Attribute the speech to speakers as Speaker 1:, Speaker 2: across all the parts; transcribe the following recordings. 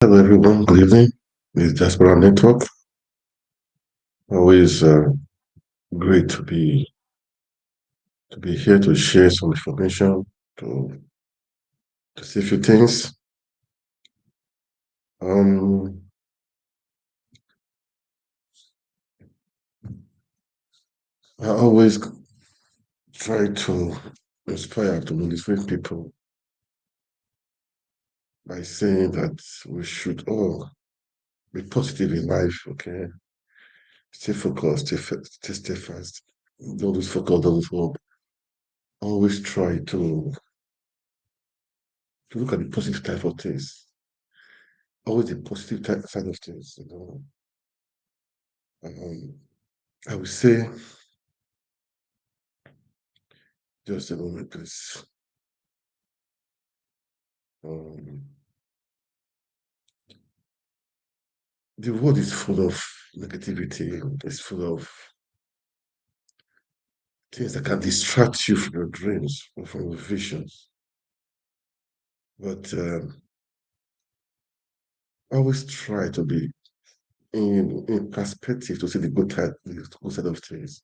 Speaker 1: Hello everyone, good evening. This is Diaspora Network. Always great to be here to share some information, to see a few things. Um, I always try to inspire to motivate people by saying that we should all be positive in life. Okay, stay focused, stay steadfast. Don't lose focus, don't lose hope. Always try to look at the positive type of things. Always the positive side of things. Um, I would say, just a moment, please. Um, the world is full of negativity. It's full of things that can distract you from your dreams or from your visions. But always try to be in perspective to see the good side of things.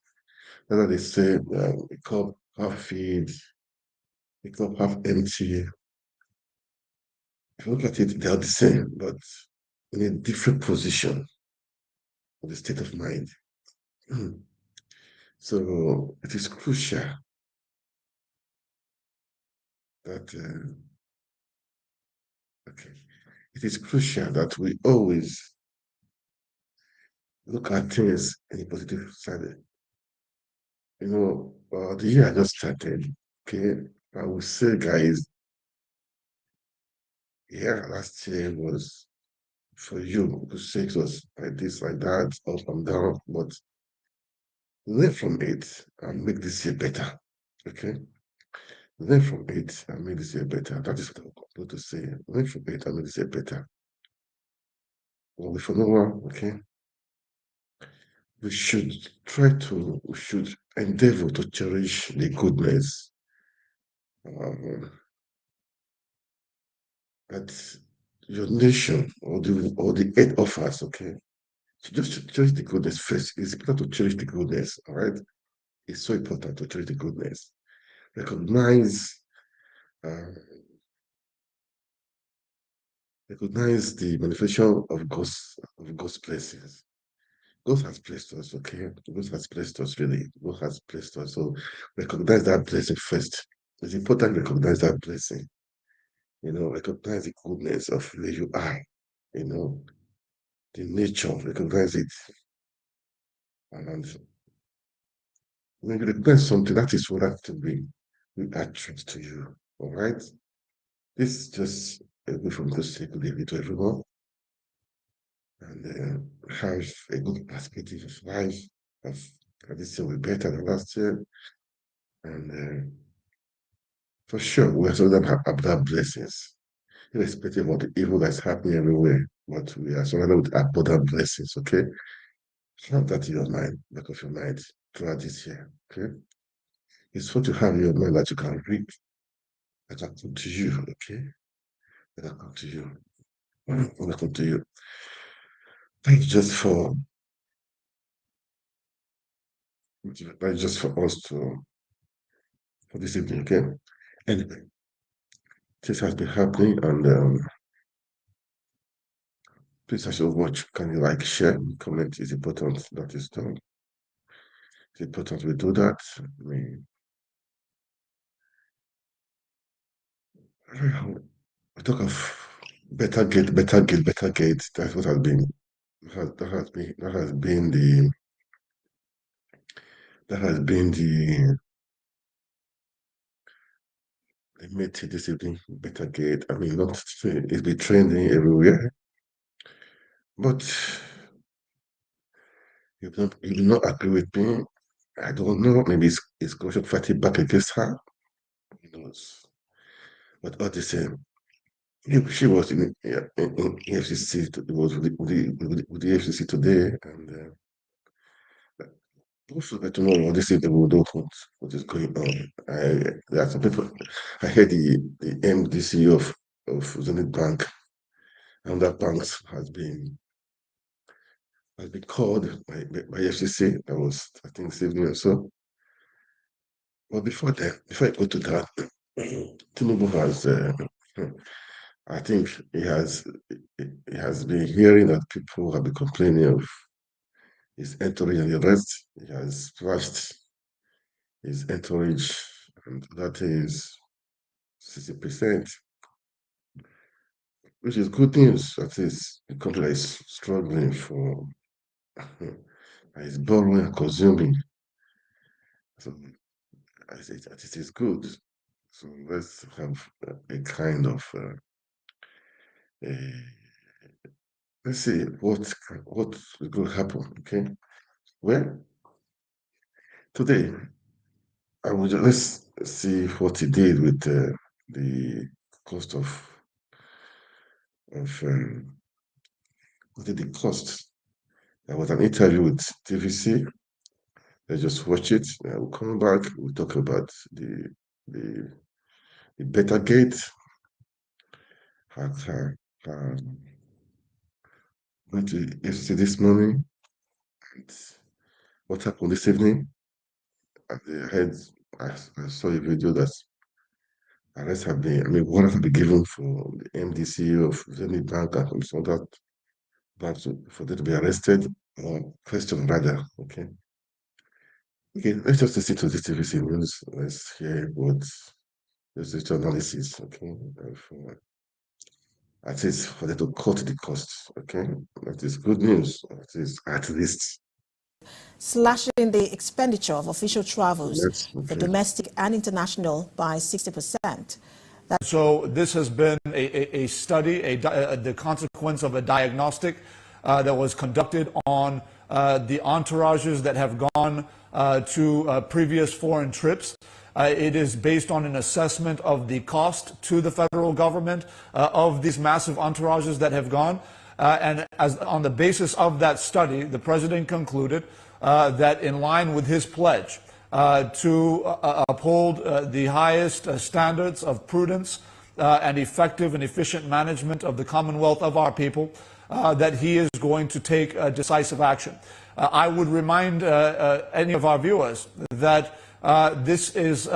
Speaker 1: Whether they say the cup half filled, the cup half empty. If you look at it, they are the same, but in a different position of the state of mind. So it is crucial that okay, it is crucial that we always look at things in a positive side. The year I just started, okay, I would say, guys, yeah, last year was for you to say it was like this, like that, up and down, but learn from it and make this year better. Okay, learn from it and make this year better. That is what I'm going to say. Learn from it and make this year better. Well, for no one, okay, we should endeavor to cherish the goodness um, that your nation or the earth offers. Okay, so just to cherish the goodness first. It's important to cherish the goodness. All right, it's so important to cherish the goodness. Recognize, uh, recognize the manifestation of God's blessings. God has blessed us. Okay, God has blessed us. Really, God has blessed us. So recognize that blessing first. It's important to recognize that blessing. Recognize the goodness of where you are, you know, the nature, recognize it. And when you recognize something, that is what that to be will attract to you. All right. This is just a way from to say good evening to everyone and have a good perspective of life. Of this year will be better than last year. And for sure, we are surrounded by that blessings, irrespective of the evil that's happening everywhere. But we are surrounded with abundant blessings. Okay. Have that in your mind, back of your mind throughout this year. Okay. It's what you have in your mind that you can read, that can come to you. Okay. That can come to you. That can come to you. Thanks just for us for this evening. Okay. Anyway, this has been happening, and please, as you watch, can you like, share, comment? Is important that is done. It's important we do that. We talk of better gate. That's what has been the method this evening. Better gate. I mean, not to say it's been trending everywhere, but you do not agree with me. I don't know. Maybe it's going fighting back against her. Who knows? But all the same, she was in EFCC. It was with the EFCC today, and also get to know what this is the world of what is going on. There are some people. I heard the MD CEO of Zenith Bank Another banks has been called by EFCC. That was, I think, this evening or so. But before I go to that, Tinubu has, I think he has been hearing that people have been complaining of his entourage and the rest. He has slashed his entourage, and that is 60%, which is good news. At least the country that is struggling for is borrowing and consuming. So it is good. So let's have a kind of let's see what is going to happen. Okay, well, today I will let's see what he did with the cost of what did the cost. There was an interview with TVC. Let's just watch it. We'll come back. We'll talk about the Betta Gate. Went to EFCC this morning. And what happened this evening? At the head, I saw a video that arrests have been, warrants have been given for the MD CEO of Zenith Bank and some other banks for them to be arrested or questioned rather. Okay. Okay, let's just listen to this TVC news. Let's hear what this analysis, okay, at least for them to cut the costs, okay? That is good news, that is at least.
Speaker 2: Slashing the expenditure of official travels for
Speaker 1: Okay.
Speaker 2: domestic and international by 60%.
Speaker 3: So this has been a study, the consequence of a diagnostic that was conducted on the entourages that have gone to previous foreign trips. It is based on an assessment of the cost to the federal government of these massive entourages that have gone. And on the basis of that study, the president concluded that in line with his pledge to uphold the highest standards of prudence and effective and efficient management of the Commonwealth of our people, that he is going to take decisive action. I would remind any of our viewers that this is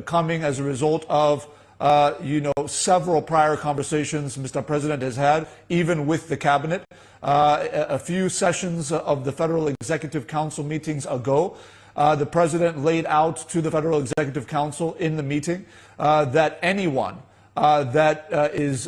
Speaker 3: coming as a result of several prior conversations Mr. President has had, even with the cabinet. A few sessions of the Federal Executive Council meetings ago, the President laid out to the Federal Executive Council in the meeting that anyone that is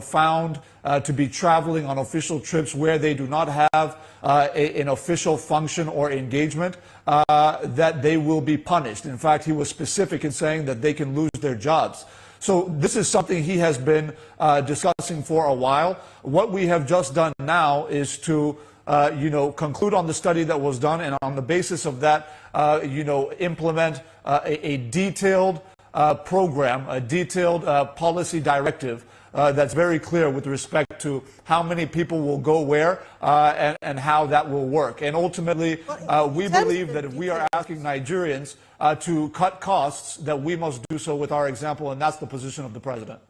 Speaker 3: found to be traveling on official trips where they do not have an official function or engagement, that they will be punished. In fact, he was specific in saying that they can lose their jobs. So this is something he has been discussing for a while. What we have just done now is to conclude on the study that was done, and on the basis of that, implement a detailed program, a detailed policy directive that's very clear with respect to how many people will go where and how that will work. And ultimately, we believe that if we are asking Nigerians to cut costs, that we must do so with our example, and that's the position of the president.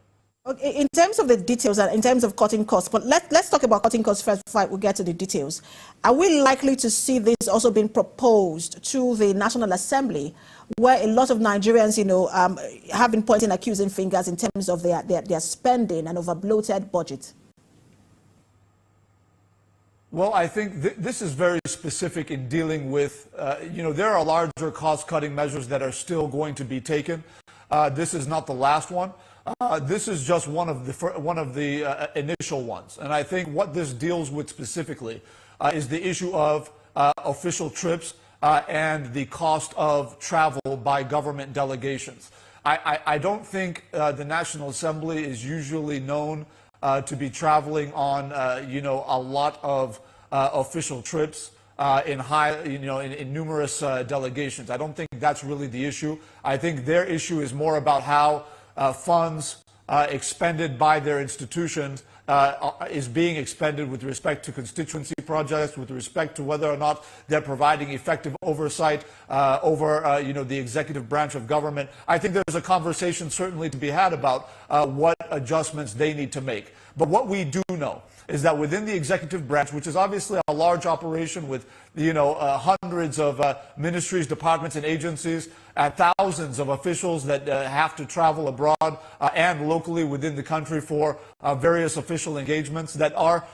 Speaker 2: Okay, in terms of the details and in terms of cutting costs, but let's talk about cutting costs first before we get to the details. Are we likely to see this also being proposed to the National Assembly, where a lot of Nigerians, have been pointing accusing fingers in terms of their spending and over bloated budget?
Speaker 3: Well, I think this is very specific in dealing with, there are larger cost-cutting measures that are still going to be taken. This is not the last one. This is just one of the initial ones. And I think what this deals with specifically is the issue of official trips and the cost of travel by government delegations. I don't think the National Assembly is usually known to be traveling on, a lot of official trips in numerous delegations. I don't think that's really the issue. I think their issue is more about how funds expended by their institutions is being expended with respect to constituency projects, with respect to whether or not they're providing effective oversight over the executive branch of government. I think there's a conversation certainly to be had about what adjustments they need to make. But what we do know is that within the executive branch, which is obviously a large operation with hundreds of ministries, departments, and agencies, and thousands of officials that have to travel abroad and locally within the country for various official engagements that are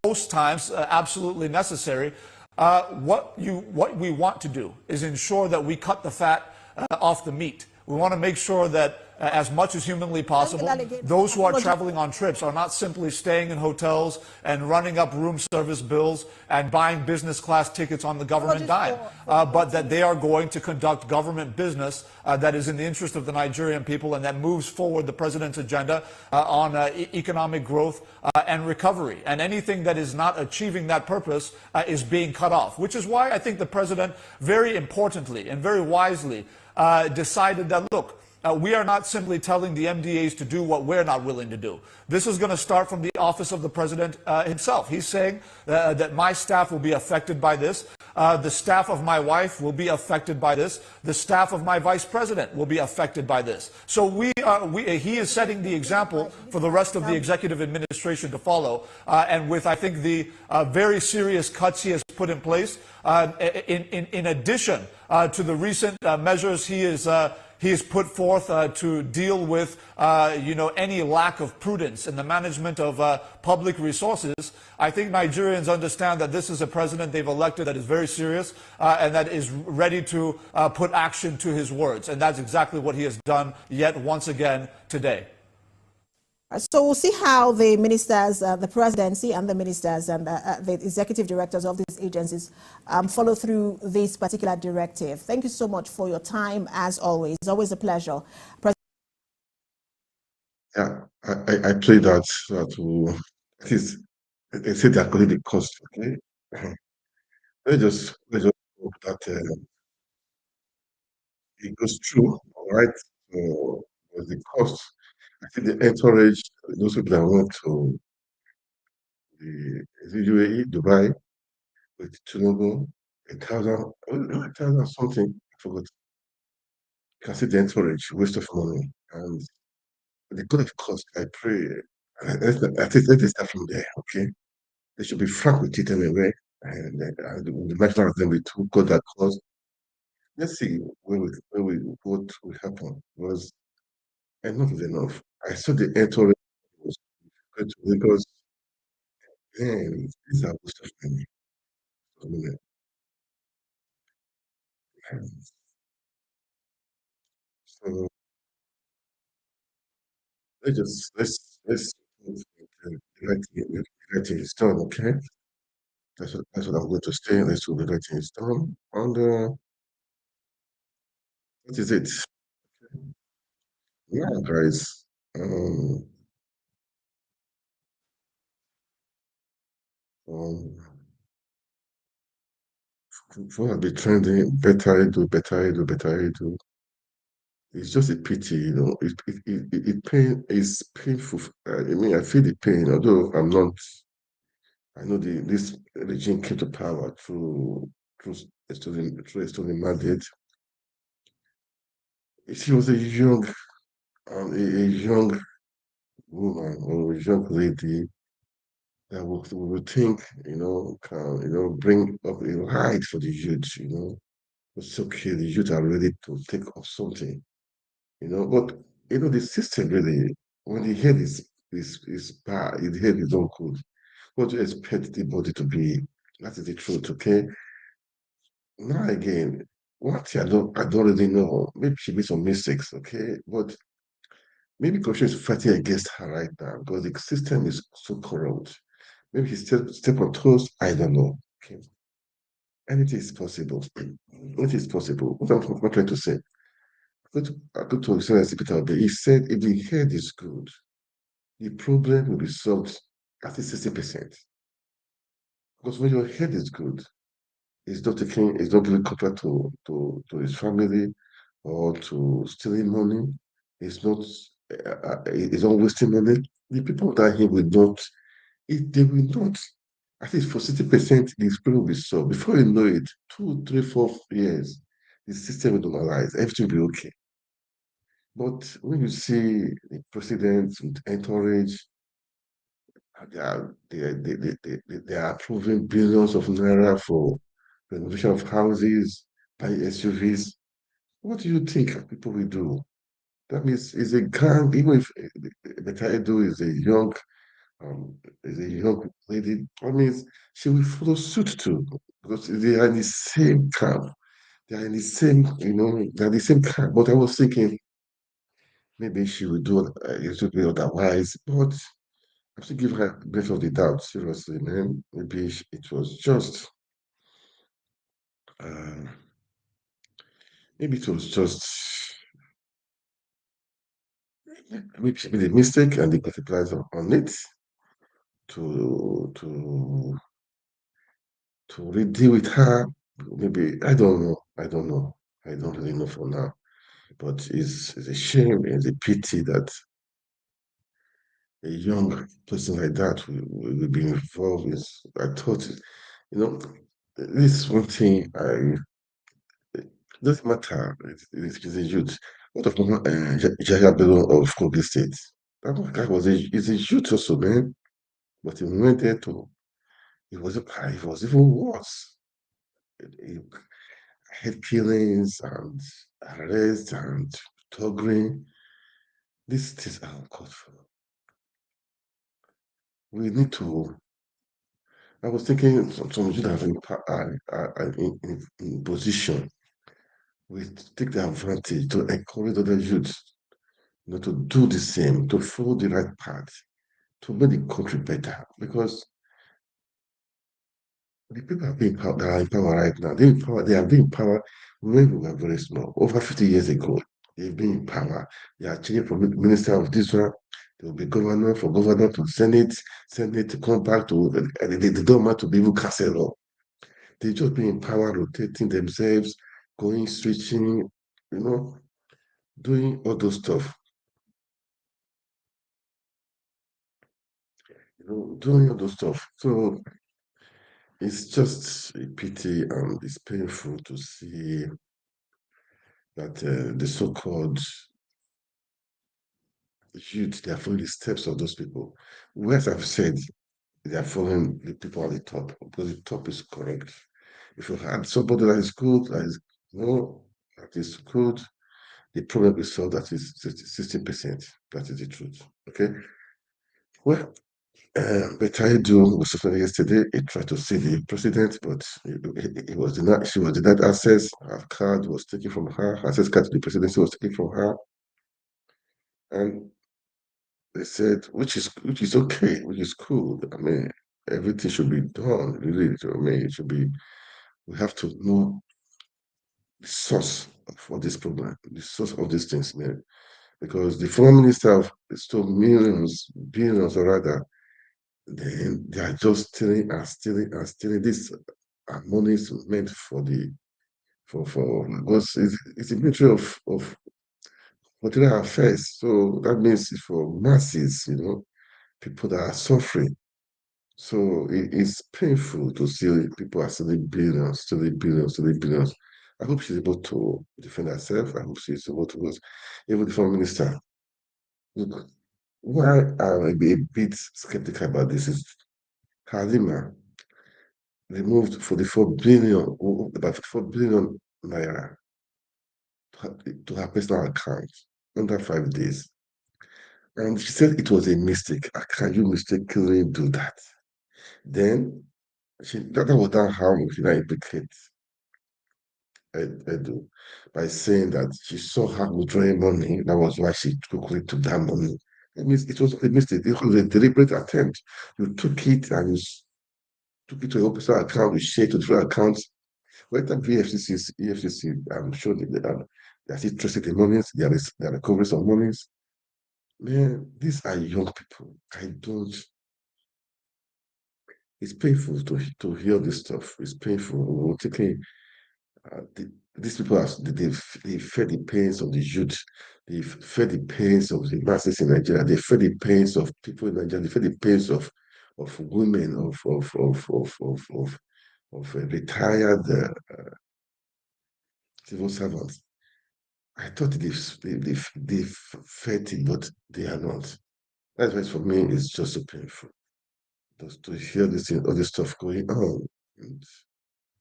Speaker 3: most times absolutely necessary. What we want to do is ensure that we cut the fat off the meat. We want to make sure that as much as humanly possible, those who are traveling on trips are not simply staying in hotels and running up room service bills and buying business class tickets on the government dime, but that they are going to conduct government business that is in the interest of the Nigerian people and that moves forward the president's agenda on economic growth and recovery. And anything that is not achieving that purpose is being cut off, which is why I think the president very importantly and very wisely decided that, look, we are not simply telling the MDAs to do what we're not willing to do. This is going to start from the office of the president himself. He's saying that my staff will be affected by this. The staff of my wife will be affected by this. The staff of my vice president will be affected by this. So he is setting the example for the rest of the executive administration to follow. And with, I think, the very serious cuts he has put in place, in addition to the recent measures he has put forth to deal with, any lack of prudence in the management of public resources. I think Nigerians understand that this is a president they've elected that is very serious and that is ready to put action to his words. And that's exactly what he has done yet once again today.
Speaker 2: So we'll see how the ministers, the presidency and the ministers and the executive directors of these agencies follow through this particular directive. Thank you so much for your time, as always. It's always a pleasure.
Speaker 1: Yeah, I pray that at least they say they're calling the cost, okay? Let's just hope that it goes through, all right? But the cost, I think the encourage those people that went to the UAE, Dubai, with Tinubu, 1,000 something, I forgot. You can see the encourage, waste of money. And the good of cost, I pray, let's start from there, okay? They should be frank with it anyway. And the National Assembly to got that cost. Let's see what will happen. Because enough is enough. I saw the encourage was going to Lagos. Man, these are waste of money. So let's the writing is done, okay? That's what I'm going to say. Let's do the writing is done. And what is it? Yeah, guys. What have been trending? Betta Edu, Betta Edu, Betta Edu. It's just a pity, you know. It's painful. I mean, I feel the pain, although I'm not. I know this regime came to power through a stolen mandate. She was a a young woman or a young lady that would think, can bring up a right for the youth, It's okay, the youth are ready to take up something, But the system really, when the head is bad, the head is not good. What do you expect the body to be? That is the truth, okay? Now again, what I don't really know. Maybe she made some mistakes, okay? But maybe corruption is fighting against her right now because the system is so corrupt. Maybe he step on toes. I don't know. Okay. Anything is possible. Anything is possible. What I'm trying to say. I go to Excellency Peter Obi. He said if the head is good, the problem will be solved at least 60%. Because when your head is good, it's not giving contract to his family or to stealing money. It's not wasting money. The people that he will not, they will not. At least for 60%, this problem will be solved. Before you know it, 2, 3, 4 years, the system will normalize. Everything will be okay. But when you see the president with entourage, they are approving billions of naira for renovation of houses, buying SUVs. What do you think people will do? That means it's a gang, even if Betta Edu is a young lady, that means she will follow suit too, because they are in the same camp. They are in the same, they're the same camp. But I was thinking maybe she will do a little bit otherwise, but I have to give her a benefit of the doubt, seriously, man. Maybe it was just, uh, maybe it was just, maybe she made a mistake and they capitalized on it to to to deal with her. Maybe I don't know. I don't know. I don't really know for now. But it's a shame, it's a pity that a young person like that will be involved in. I thought, this is one thing it doesn't matter. It's a youth. What of Jaya Bello of Kogi State? That guy is a youth also, man. But he went there to, it was even worse. He had killings and arrests and thuggery. These things are uncalled for. We need to. I was thinking some youth have in position. We take the advantage to encourage other youths, to do the same, to follow the right path, to make the country better. Because the people that are in power right now, they have been in power when we were very small, over 50 years ago. They've been in power. They are changing from minister of this one, they will be governor, from governor to Senate to come back to the government to be able to cancel law. They just been in power, rotating themselves, going, switching, doing all those stuff. Doing all those stuff. So it's just a pity and it's painful to see that the so-called youth, they are following the steps of those people. Whereas I've said, they are following the people at the top because the top is correct. If you had somebody that is good, that is good, the problem is solved. That is 60%. That is the truth. Okay. Well, Betta Edu was suspended yesterday. He tried to see the president, but he was denied. She was denied access. Her card was taken from her. Her access card to the presidency was taken from her, and they said, which is okay, which is cool. I mean, everything should be done. Really, I mean, it should be. We have to know the source of all this problem, the source of these things, man. Because the former minister have stole millions, billions, or rather, then they are just stealing and stealing and stealing. This money is meant for because it's a ministry of material affairs. So that means it's for masses, people that are suffering. So it's painful to see people are stealing billions, stealing billions, stealing billions. I hope she's able to defend herself. I hope she's able to, because even the foreign minister, look, why I'm a bit skeptical about this is Halima removed 44 billion, about 44 billion naira to her personal account under 5 days. And she said it was a mistake. How can you mistakenly do that? Then that was not how she now implicate Edu by saying that she saw her withdrawing money. That was why she quickly took that money. That means it was a mistake. It was a deliberate attempt. You took it and you took it to your personal account, you shared to different accounts. When the EFCC, I'm sure they are still tracing the monies, there are recoveries of monies. Man, these are young people. It's painful to hear this stuff. It's painful. We're taking, these people, they feel the pains of the youth. They feel the pains of the masses in Nigeria. They feel the pains of people in Nigeria. They feel the pains of women, of retired civil servants. I thought they've felt it, but they are not. That's why for me it's just so painful just to hear this thing, all this stuff going on. And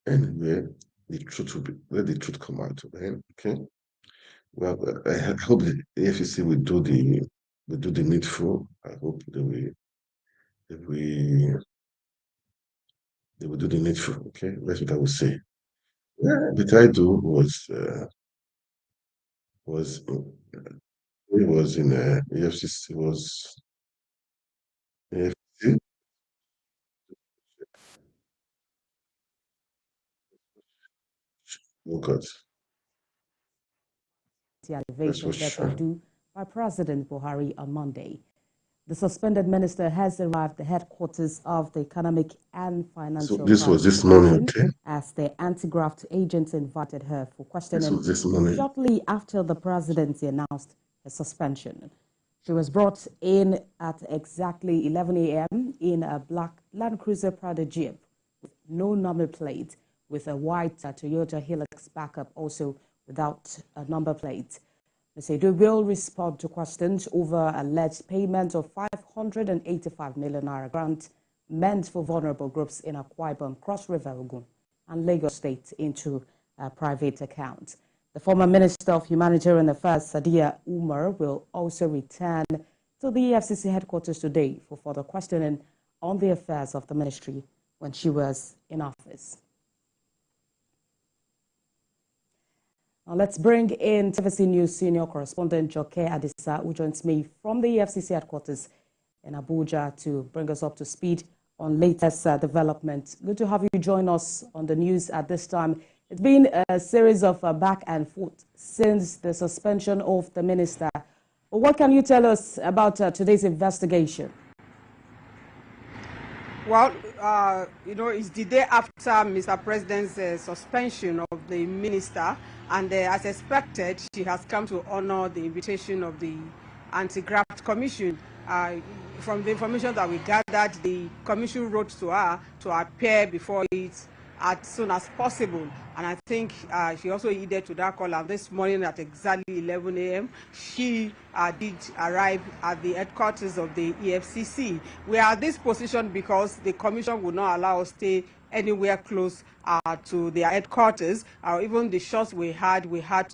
Speaker 1: anyway, the truth will be, let the truth come out. Okay. Well, I hope the EFCC will do the needful. I hope they will do the needful. Okay, that's what I would say. Yeah, Betta Edu was he was in EFCC was EFCC. Oh God,
Speaker 4: The
Speaker 1: that's
Speaker 4: elevation
Speaker 1: what
Speaker 4: of Betta Edu by President Buhari on Monday. The suspended minister has arrived at the headquarters of the Economic and
Speaker 1: so
Speaker 4: Financial
Speaker 1: this was
Speaker 4: Crimes
Speaker 1: this morning.
Speaker 4: Division
Speaker 1: Okay,
Speaker 4: as the anti-graft agents invited her for
Speaker 1: this
Speaker 4: questioning
Speaker 1: was this morning.
Speaker 4: shortly after the presidency announced her suspension. She was brought in at exactly 11 a.m. in a black Land Cruiser Prado Jeep with no number plate, with a white Toyota Hilux backup also without a number plate. Ms. Edu will respond to questions over alleged payment of 585 million naira grant meant for vulnerable groups in Akwa Ibom, Cross River, Ogun, and Lagos State into a private account. The former Minister of Humanitarian Affairs, Sadiya Umar, will also return to the EFCC headquarters today for further questioning on the affairs of the ministry when she was in office. Now let's bring in TVC News senior correspondent Joke Adisa, who joins me from the EFCC headquarters in Abuja to bring us up to speed on latest development. Good to have you join us on the news at this time. It's been a series of back and forth since the suspension of the minister. What can you tell us about today's investigation?
Speaker 5: Well, it's the day after Mr. President's suspension of the minister, and as expected, she has come to honor the invitation of the Anti-Graft Commission. From the information that we gathered, the commission wrote to her to appear before it as soon as possible, and I think she also heeded to that call. And this morning at exactly 11 a.m., she did arrive at the headquarters of the EFCC. We are at this position because the commission would not allow us to stay anywhere close to their headquarters. Even the shots we had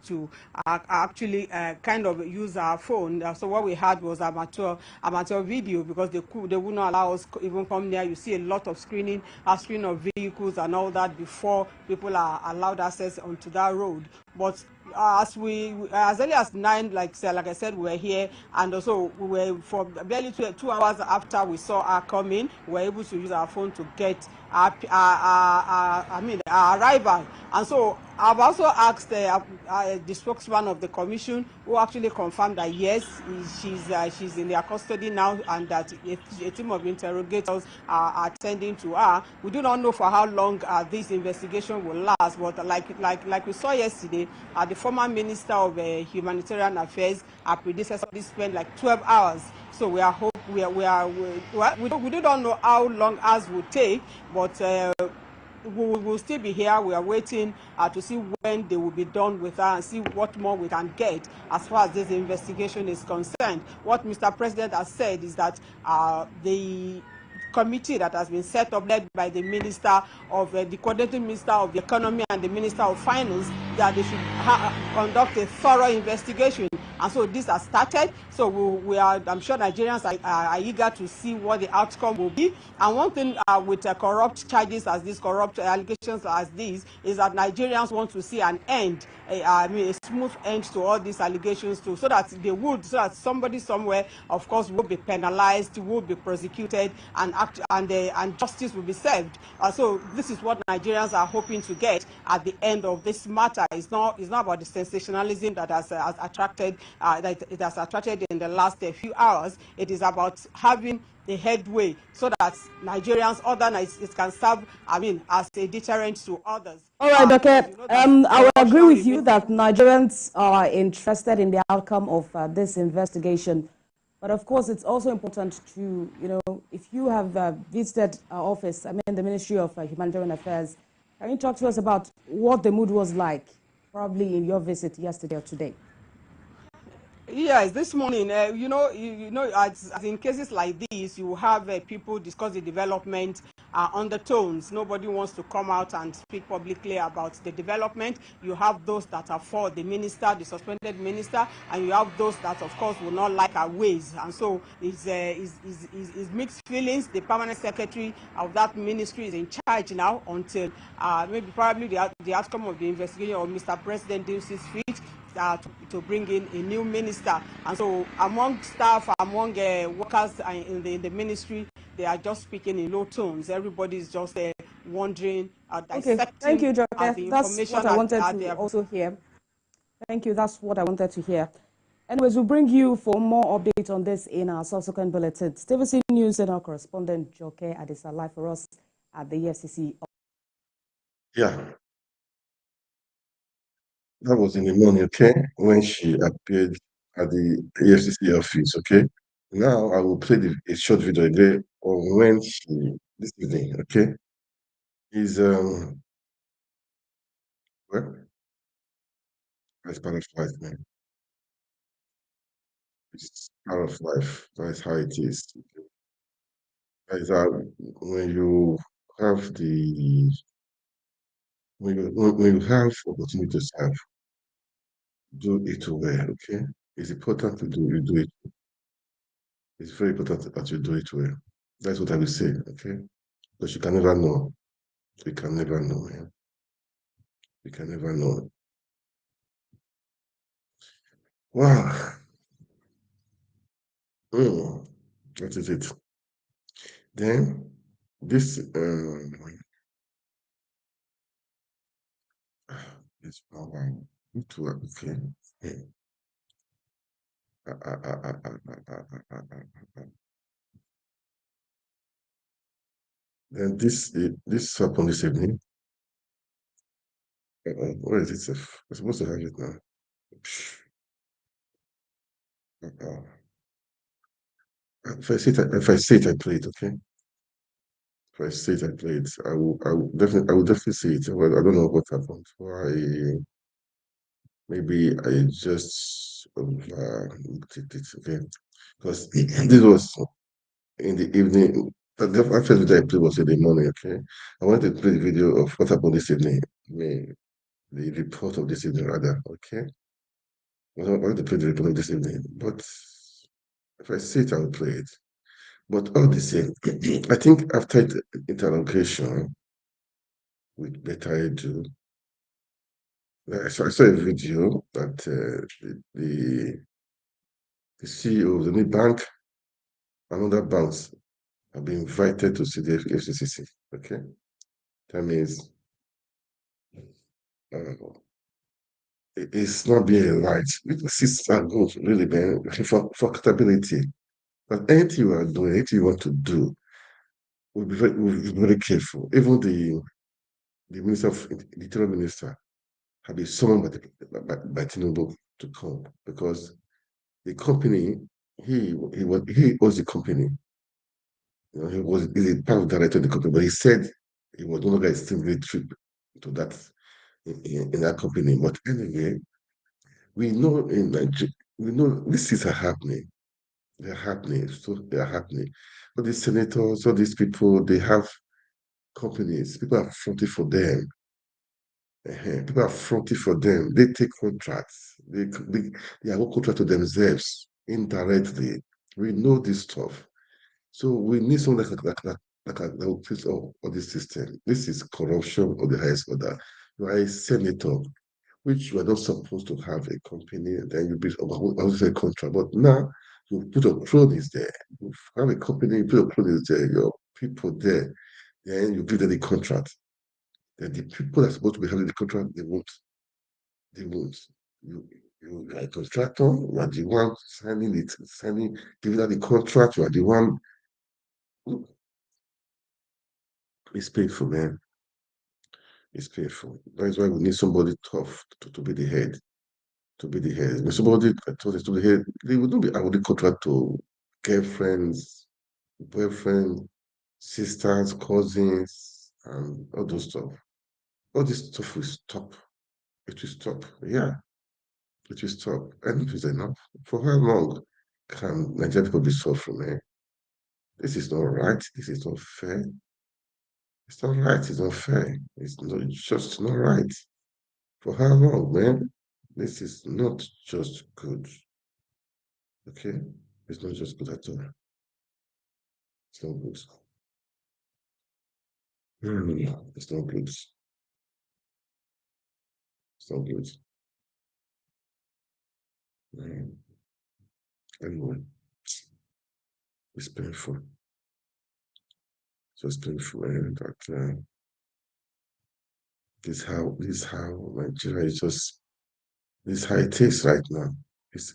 Speaker 5: to actually kind of use our phone. So what we had was amateur video, because they would not allow us even come near. You see a lot of screen of vehicles and all that before people are allowed access onto that road. But as early as 9, like I said, we were here, and also we were for barely 2 hours after we saw her coming, we were able to use our phone to get our arrival. And so I've also asked the spokesman of the commission, who actually confirmed that yes, she's in their custody now, and that a team of interrogators are attending to her. We do not know for how long this investigation will last, but like we saw yesterday, the former Minister of Humanitarian Affairs, our predecessor, spent like 12 hours. So we do not know how long ours will take, but we will still be here. We are waiting to see when they will be done with her and see what more we can get as far as this investigation is concerned. What Mr. President has said is that the committee that has been set up, led by the Minister of the Coordinating Minister of the Economy and the Minister of Finance, that they should conduct a thorough investigation. And so this has started. So I'm sure Nigerians are eager to see what the outcome will be. And one thing with corrupt charges as these, corrupt allegations as these, is that Nigerians want to see an end, a smooth end to all these allegations too, so that somebody somewhere, of course, will be penalized, will be prosecuted, and justice will be served. So this is what Nigerians are hoping to get at the end of this matter. It's not about the sensationalism that has attracted in the last few hours. It is about having a headway so that it can serve, as a deterrent to others.
Speaker 4: All right, okay. I will agree with you that Nigerians are interested in the outcome of this investigation. But of course, it's also important to, if you have visited our office, the Ministry of Humanitarian Affairs, can you talk to us about what the mood was like, probably in your visit yesterday or today?
Speaker 5: Yes, this morning, as in cases like this, you have people discuss the development undertones. Nobody wants to come out and speak publicly about the development. You have those that are for the minister, the suspended minister, and you have those that, of course, will not like our ways. And so it's mixed feelings. The permanent secretary of that ministry is in charge now until maybe probably the outcome of the investigation, or Mr. President deems it fit to bring in a new minister. And so among staff, among workers in the ministry, they are just speaking in low tones. Everybody is just wondering, dissecting.
Speaker 4: Okay, thank you, Joke.
Speaker 5: The
Speaker 4: That's
Speaker 5: information
Speaker 4: what I wanted to also hear. Thank you. That's what I wanted to hear. Anyways, we'll bring you for more updates on this in our subsequent bulletins. TVC News and our correspondent Joke Adisa live for us at the EFCC.
Speaker 1: Yeah, that was in the morning, okay, when she appeared at the EFCC office, okay. Now I will play a short video again on when she, this evening, okay, is well, it's part of life, man. It's part of life. That's how it is. That is how when you have the when you have opportunity to serve, do it well, okay? It's important to do it. It's very important that you do it well. That's what I will say, okay? Because you can never know. You can never know, man. You can never know. Wow. That is it. Then this this power to okay. Then this happened this evening. Where is it? Safe? I'm supposed to have it now. If I see it, I play it. Okay. If I see it, I play it. I will definitely see it. Well, I don't know what happened. Why? Maybe I just looked at it. Okay, because this was in the evening. The first video I played was in the morning. Okay, I wanted to play the video of what happened this evening. I mean, the report of this evening, rather. Okay, I wanted to play the report of this evening, but if I see it, I will play it. But all the same, I think after the interrogation with Betta Edu, I saw a video that the CEO of the new bank and other banks have been invited to see the EFCC. Okay, that means it's not being right. Witnesses are good, really, man, for accountability. But anything you are doing, anything you want to do, we'll be very careful. Even the minister of the interior minister have been summoned by Tinubu to come because the company he owns the company. You know, he's a part of director of the company, but he said he was no longer a signatory to that in that company. But anyway, we know in Nigeria, we know these things are happening. They're happening. So they are happening. But these senators, all these people, they have companies. People are fronting for them. People are fronting for them. They take contracts. They have a contract to themselves indirectly. We know this stuff. So we need someone that will fix all this system. This is corruption of the highest order. You are a senator, which you are not supposed to have a company, and then you build a contract. But now you put your cronies there. You have a company, you put your cronies there, your people there, then you give them the contract. Then the people that are supposed to be having the contract, they won't. They won't. You you are a contractor, you are the one giving out the contract, you are the one. It's painful, man. It's painful. That's why we need somebody tough to be the head. To be the head. When somebody told us to be the head, they would not be out the contract to girlfriends, boyfriend, sisters, cousins, and all those stuff. All this stuff will stop. It will stop. Yeah, it will stop. And it is enough. For how long can Nigerian people be suffering? Eh? This is not right. This is not fair. It's not right. It's not fair. It's just not right. For how long, man? This is not just good. Okay? It's not just good at all. It's not good. It's not good. It's not good. Anyway, it's painful. It's just painful, man. That this how Nigeria is just this how it is right now. It's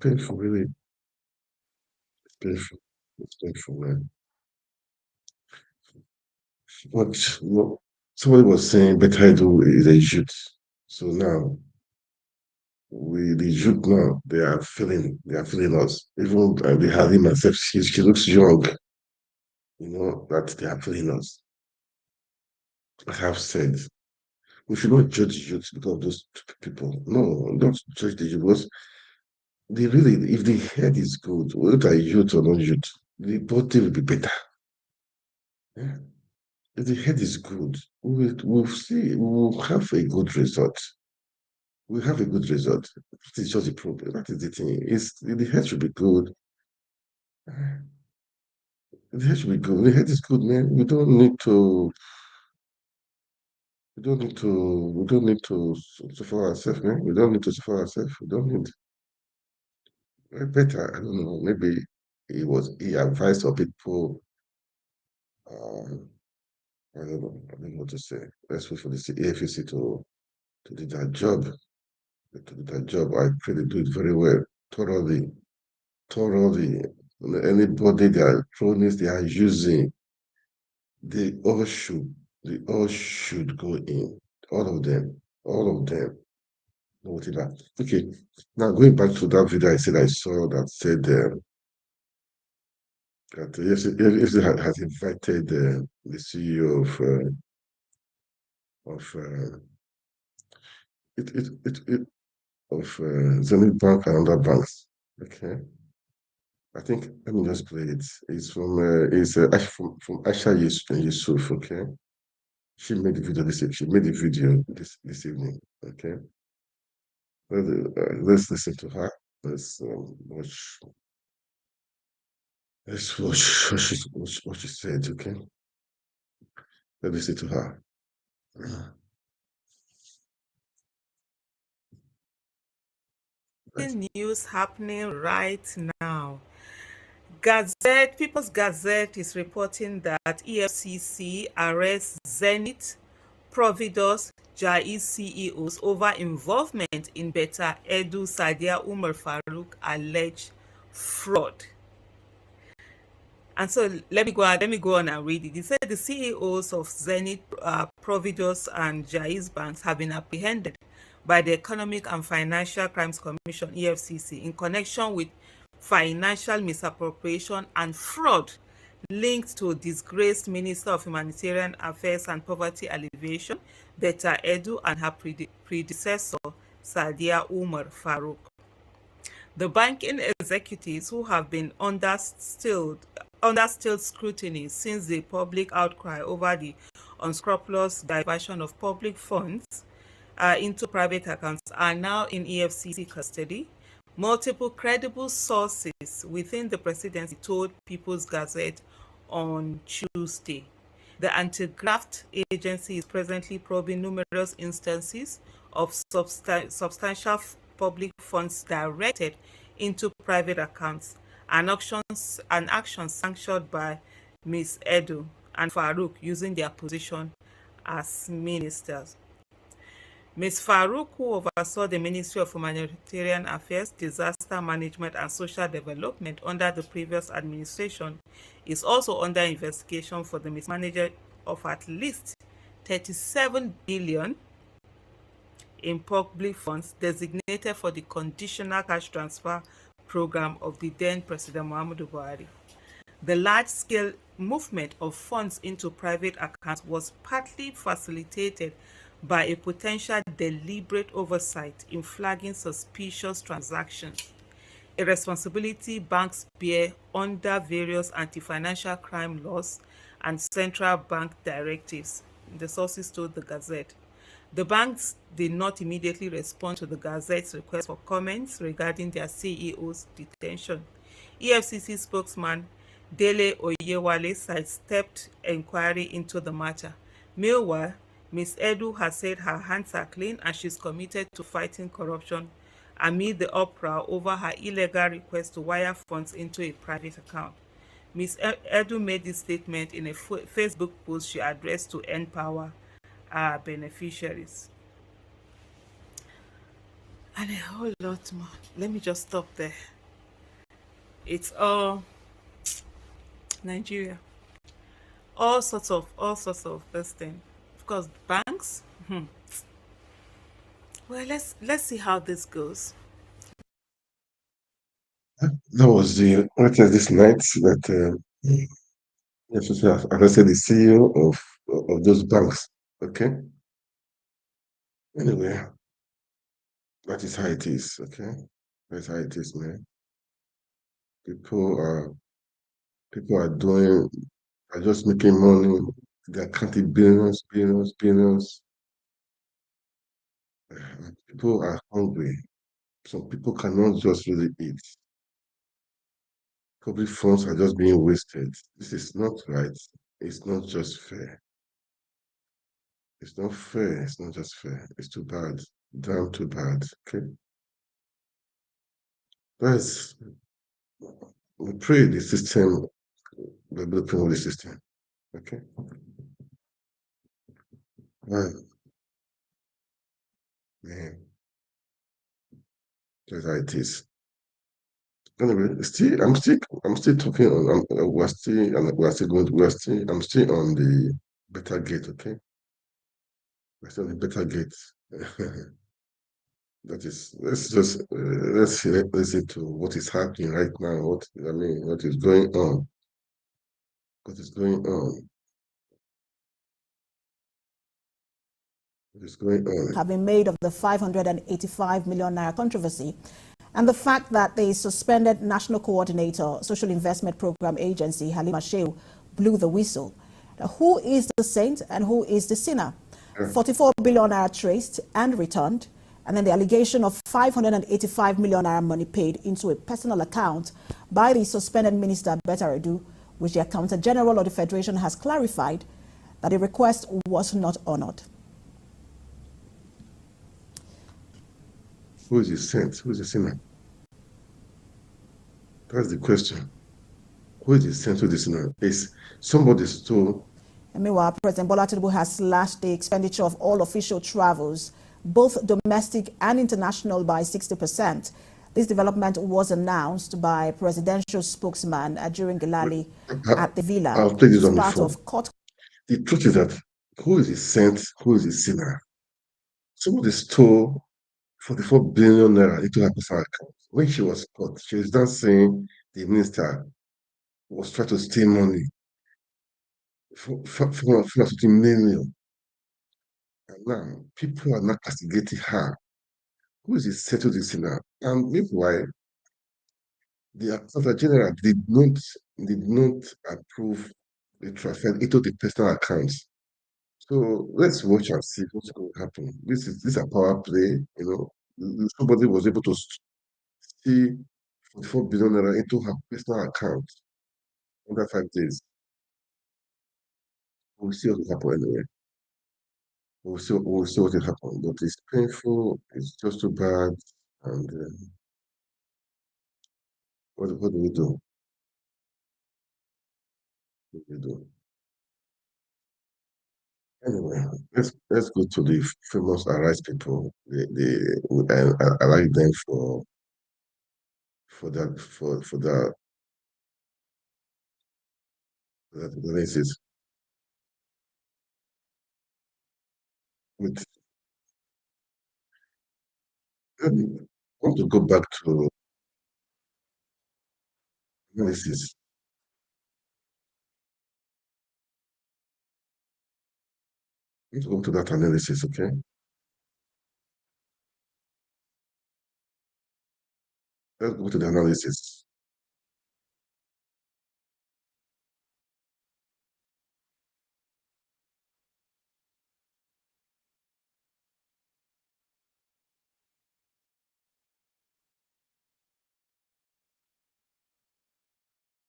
Speaker 1: painful, really. It's painful. It's painful, man. But somebody was saying Betta Edu is a youth. So now the youth now they are feeling us. Even the Harry myself, she looks young, that they are feeling us. I have said we should not judge youth because of those people. No, don't judge the youth because they really, if the head is good, whether are youth or not youth, the body will be better. Yeah. If the head is good, we'll have a good result. We'll have a good result. That is just the problem. That is the thing. The head should be good. The head should be good. The head is good, man. We don't need to suffer ourselves, man. We don't need to suffer ourselves. We don't need better. I don't know. Maybe he advised our people. I don't know. I don't know what to say. Let's wait for the EFCC to do that job. To do that job. I pray they do it very well, thoroughly. Anybody they are cronies they are using, they all should go in. All of them. Whatever. Okay. Now going back to that video I saw that said that EFCC has invited the CEO of Zenith Bank and other banks. Okay. I think let me just play it. It's from Aisha Yusuf. Okay. She made the video this evening. Okay. Let's listen to her. Let's watch. Let's watch what she said. Okay. Let's listen to her.
Speaker 6: News happening right now. People's Gazette is reporting that EFCC arrests Zenith, Providus, Jaiz CEOs over involvement in Betta Edu Sadia Umar Farouk alleged fraud. And so let me go on and read it. It said the CEOs of Zenith, Providus, and Jaiz Banks have been apprehended by the Economic and Financial Crimes Commission (EFCC) in connection with financial misappropriation and fraud linked to disgraced Minister of Humanitarian Affairs and Poverty Alleviation, Betta Edu, and her predecessor, Sadia Umar Farouk. The banking executives, who have been under still scrutiny since the public outcry over the unscrupulous diversion of public funds into private accounts, are now in EFCC custody. Multiple credible sources within the presidency told People's Gazette on Tuesday. The anti-graft agency is presently probing numerous instances of substantial public funds directed into private accounts and actions sanctioned by Ms. Edu and Farouk using their position as ministers. Ms. Farouk, who oversaw the Ministry of Humanitarian Affairs, Disaster Management and Social Development under the previous administration, is also under investigation for the mismanagement of at least 37 billion in public funds designated for the conditional cash transfer program of the then President Muhammadu Buhari. The large-scale movement of funds into private accounts was partly facilitated by a potential deliberate oversight in flagging suspicious transactions, a responsibility banks bear under various anti-financial crime laws and central bank directives, the sources told the Gazette. The banks did not immediately respond to the Gazette's request for comments regarding their CEO's detention. EFCC spokesman Dele Oyewale sidestepped inquiry into the matter. Meanwhile, Ms. Edu has said her hands are clean and she's committed to fighting corruption amid the uproar over her illegal request to wire funds into a private account. Ms. Edu made this statement in a Facebook post she addressed to Empower beneficiaries. And a whole lot more. Let me just stop there. It's all Nigeria. All sorts of this thing. Of course, banks. Well, let's see how this goes.
Speaker 1: That was the what is this night that EFCC has arrested the CEO of those banks. Okay. Anyway, that is how it is. Okay, that's how it is, man. People are just making money. They're counting billions, billions, billions. People are hungry. Some people cannot just really eat. Public funds are just being wasted. This is not right. It's not just fair. It's not fair. It's not just fair. It's too bad. Damn too bad. Okay. That's we pray the system, the blueprint of the system. Okay. Right. Man. That's how it is. Anyway, I'm still talking on. I'm still on the better gate. Okay, we're still on the better gate. That is, let's listen to what is happening right now. What is going on? What is going on? What is going on?
Speaker 2: Have been made of the 585 million naira controversy and the fact that the suspended National Coordinator, Social Investment Program Agency, Halima Sheu, blew the whistle. Now, who is the saint and who is the sinner? 44 billion naira traced and returned, and then the allegation of 585 million naira money paid into a personal account by the suspended Minister Betta Edu, which the Accountant General of the Federation has clarified that the request was not honored.
Speaker 1: Who is the saint? Who is the sinner? That's the question. Who is the saint? Who is the sinner? Is somebody stole?
Speaker 2: And meanwhile, President Bola Tinubu has slashed the expenditure of all official travels, both domestic and international, by 60%. This development was announced by presidential spokesman during Gilali at the Villa.
Speaker 1: I'll play this on the
Speaker 2: part
Speaker 1: phone.
Speaker 2: of court.
Speaker 1: The truth is that who is the saint? Who is the sinner? Somebody stole 44 billion naira into her personal account. When she was caught, she was not saying the minister was trying to steal money for 50 million. And now people are not castigating her. Who is the saint? Who is the sinner? And meanwhile, the Accountant General did not approve the transfer into the personal accounts. So let's watch and see what's going to happen. This is a power play. Somebody was able to see 44 billion naira into her personal account under 5 days. We'll see what will happen anyway. We'll see what will happen. But it's painful. It's just too bad. And what do we do? What do we do? Anyway, let's go to the famous Arise people. I like them for that analysis. With I want to go back to analysis. Let's go to that analysis, okay? Let's go to the analysis.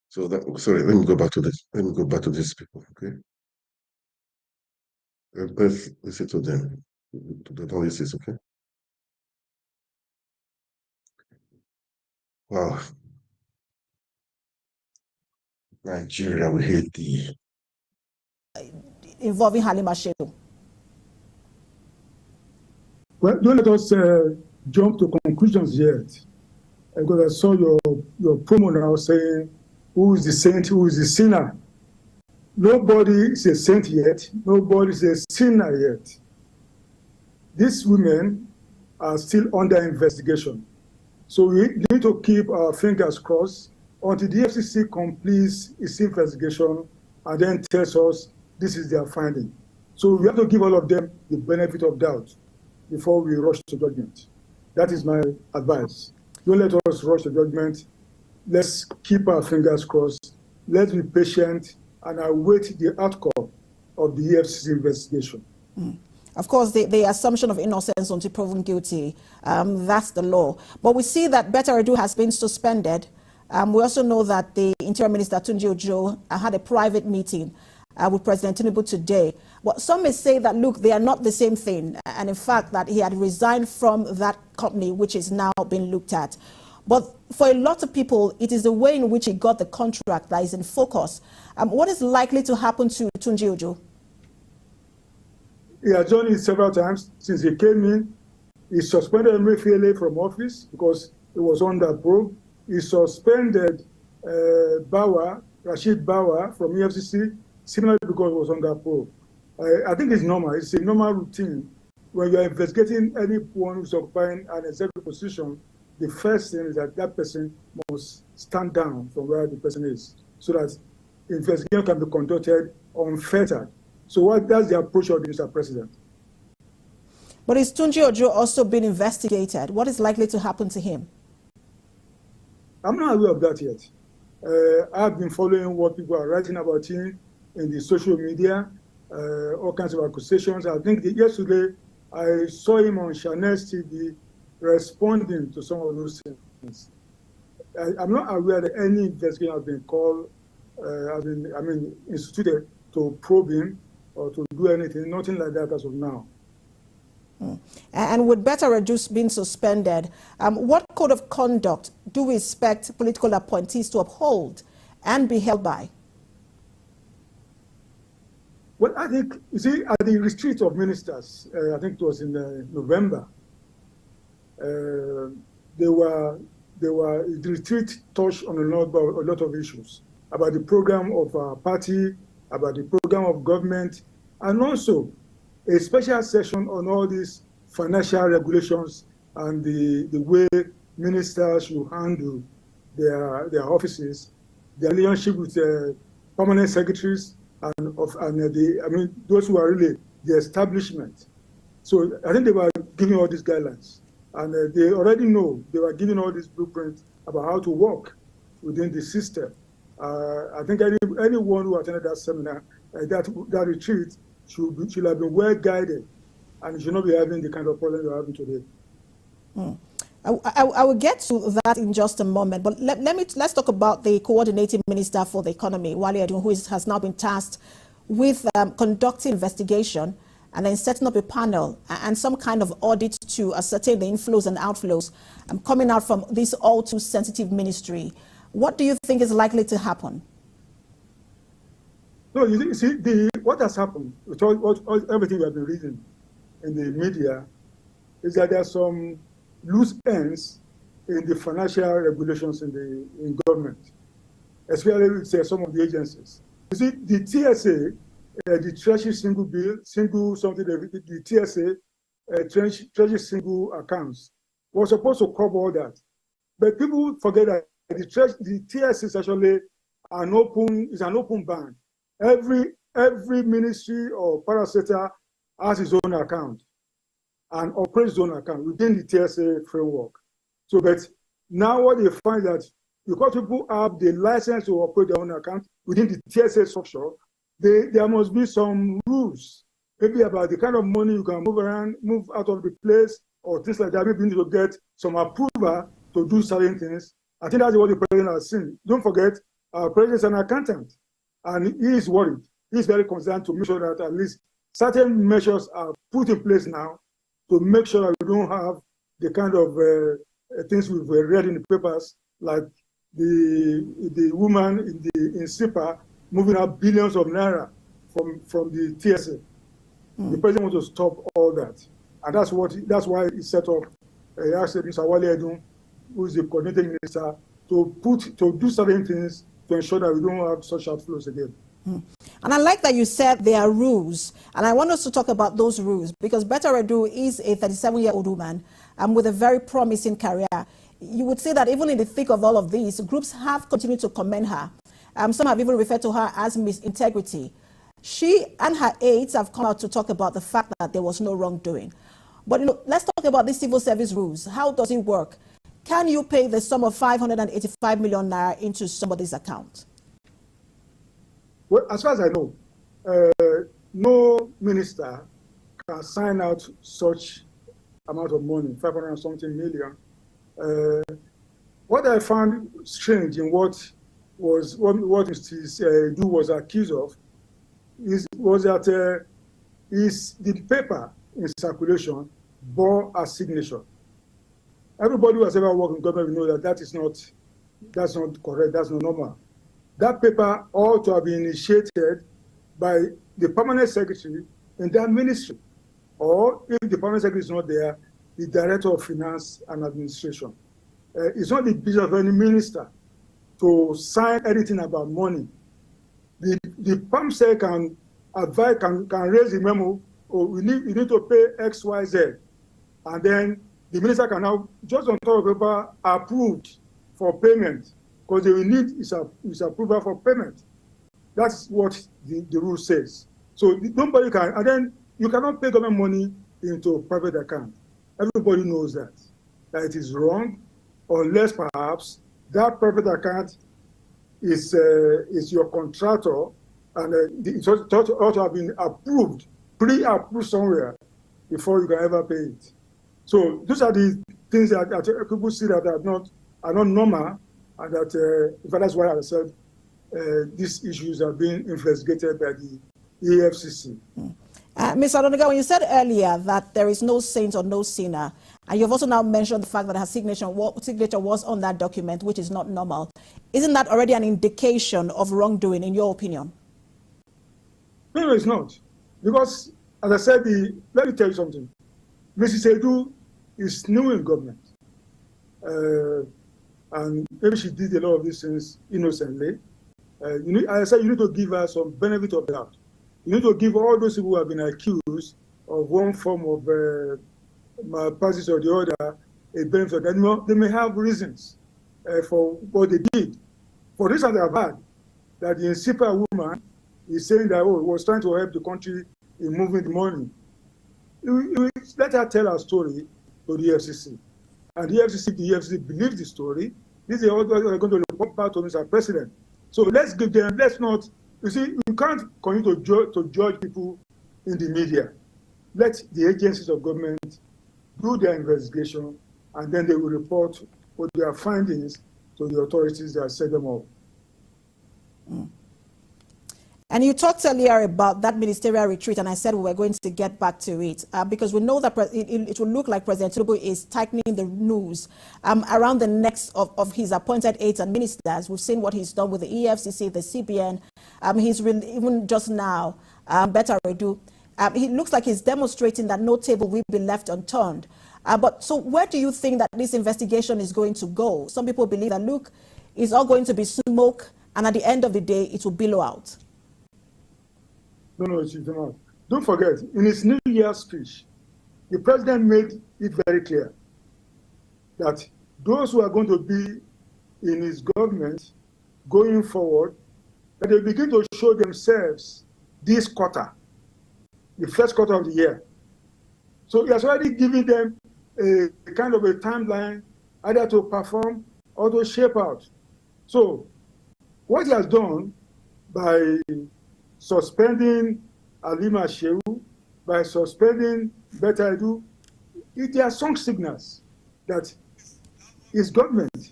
Speaker 1: So that, sorry, let me go back to this. Let me go back to these people, okay? Let's listen to them, to the analysis, okay? Wow. Nigeria, we hate the...
Speaker 2: Involving Halima Shehu.
Speaker 7: Well, don't let us jump to conclusions yet, because I saw your promo now saying who is the saint, who is the sinner. Nobody is a saint yet. Nobody is a sinner yet. These women are still under investigation. So we need to keep our fingers crossed until the EFCC completes its investigation and then tells us this is their finding. So we have to give all of them the benefit of doubt before we rush to judgment. That is my advice. Don't let us rush to judgment. Let's keep our fingers crossed. Let's be patient and await the outcome of the EFCC investigation.
Speaker 2: Of course, the assumption of innocence until proven guilty, that's the law. But we see that Betta Edu has been suspended. We also know that the Interior Minister, Tunji Ojo, had a private meeting with President Tinubu today. But some may say that, look, they are not the same thing. And in fact, that he had resigned from that company, which is now being looked at. But for a lot of people, it is the way in which he got the contract that is in focus. What is likely to happen to Tunji Ojo?
Speaker 7: He has done it several times since he came in. He suspended Emefiele from office because he was under probe. He suspended Rashid Bawa from EFCC, similarly because he was under probe. I think it's normal. It's a normal routine. When you're investigating anyone who's occupying an executive position, the first thing is that that person must stand down from where the person is so that investigation can be conducted unfettered. So that's the approach of the Mr. President.
Speaker 2: But is Tunji Ojo also being investigated? What is likely to happen to him?
Speaker 7: I'm not aware of that yet. I've been following what people are writing about him in the social media, all kinds of accusations. I think that yesterday I saw him on Chanel's TV responding to some of those things. I'm not aware that any investigation has been called, instituted to probe him or to do anything, nothing like that as of now.
Speaker 2: And with Betta Edu being suspended, what code of conduct do we expect political appointees to uphold and be held by?
Speaker 7: Well, I think, you see, at the retreat of ministers, I think it was in November, the retreat touched on a lot of issues about the program of our party, about the program of government, and also a special session on all these financial regulations and the way ministers should handle their offices, their relationship with permanent secretaries, and those who are really the establishment. So I think they were giving all these guidelines, and they already know they were giving all these blueprints about how to work within the system. I think anyone who attended that seminar, that retreat, should have been well guided, and should not be having the kind of problem you're having today.
Speaker 2: I will get to that in just a moment, but let's talk about the coordinating minister for the economy, Wale Edun, who has now been tasked with conducting investigation and then setting up a panel and some kind of audit to ascertain the inflows and outflows coming out from this all too sensitive ministry. What do you think is likely to happen?
Speaker 7: No, you see, what has happened with everything we have been reading in the media is that there are some loose ends in the financial regulations in government, especially with some of the agencies. You see, the TSA, the Treasury Single Bill, the TSA, Treasury Single Accounts, was supposed to cover all that. But people forget that the TS is actually an open band. Every ministry or parastatal has its own account and operates its own account within the TSA framework. So, but now what they find that because people have the license to operate their own account within the TSA structure, there must be some rules, maybe about the kind of money you can move around, move out of the place, or things like that. Maybe you need to get some approval to do certain things. I think that's what the president has seen. Don't forget, our president is an accountant, and he is worried. He's very concerned to make sure that at least certain measures are put in place now to make sure that we don't have the kind of things we've read in the papers, like the woman in SIPA moving out billions of naira from the TSA. The president wants to stop all that, and that's why he set up. He asked Mr. Betta Edu, who is the coordinating minister, to do certain things to ensure that we don't have such outflows again.
Speaker 2: And I like that you said there are rules, and I want us to talk about those rules, because Betta Edu is a 37-year-old woman with a very promising career. You would say that even in the thick of all of these, groups have continued to commend her. Some have even referred to her as Miss Integrity. She and her aides have come out to talk about the fact that there was no wrongdoing. But let's talk about the civil service rules. How does it work? Can you pay the sum of 585 million naira into somebody's account?
Speaker 7: Well, as far as I know, no minister can sign out such amount of money, 500 and something million. What I found strange in what Mr. Edu was accused of was that the paper in circulation bore a signature. Everybody who has ever worked in government will know that that's not correct, that's not normal. That paper ought to have been initiated by the permanent secretary in that ministry, or if the permanent secretary is not there, the director of finance and administration. It's not the business of any minister to sign anything about money. The PAMSEC can advise, can raise a memo, or you need to pay X, Y, Z, and then the minister can now, just on top of paper, approved for payment, because they will need his approval for payment. That's what the rule says. So nobody can, and then you cannot pay government money into a private account. Everybody knows that it is wrong, unless perhaps that private account is your contractor, and it ought to have been approved, pre-approved somewhere before you can ever pay it. So those are the things that people see that are not normal, and that in fact that's why I said these issues are being investigated by the EFCC.
Speaker 2: Ms. Adoniga, when you said earlier that there is no saint or no sinner, and you've also now mentioned the fact that her signature was on that document, which is not normal, isn't that already an indication of wrongdoing, in your opinion?
Speaker 7: No, it's not. Because, as I said, let me tell you something. Mrs. Edu is new in government. And maybe she did a lot of these things innocently. As I said, you need to give her some benefit of doubt. You need to give all those people who have been accused of one form of malpractice or the other a benefit. They may have reasons for what they did. For instance, I've heard that the SIPA woman is saying that, he was trying to help the country in moving the money. Let her tell her story to the EFCC. And the EFCC believes the story. This is what they're going to report back to Mr. President. So let's give them, let's not, you see, you can't continue to judge people in the media. Let the agencies of government do their investigation, and then they will report what their findings to the authorities that set them up.
Speaker 2: And you talked earlier about that ministerial retreat, and I said we were going to get back to it because we know that it will look like President Tinubu is tightening the noose around the necks of his appointed aides and ministers. We've seen what he's done with the EFCC, the CBN. Even just now, Betta Edu. He looks like he's demonstrating that no table will be left unturned. But so where do you think that this investigation is going to go? Some people believe that, look, it's all going to be smoke, and at the end of the day, it will billow out.
Speaker 7: No, it's not. Don't forget, in his New Year's speech, the president made it very clear that those who are going to be in his government going forward, that they begin to show themselves this quarter, the first quarter of the year. So he has already given them a kind of a timeline either to perform or to shape out. So what he has done by suspending Halima Shehu, by suspending Betta Edu, there are strong signals that his government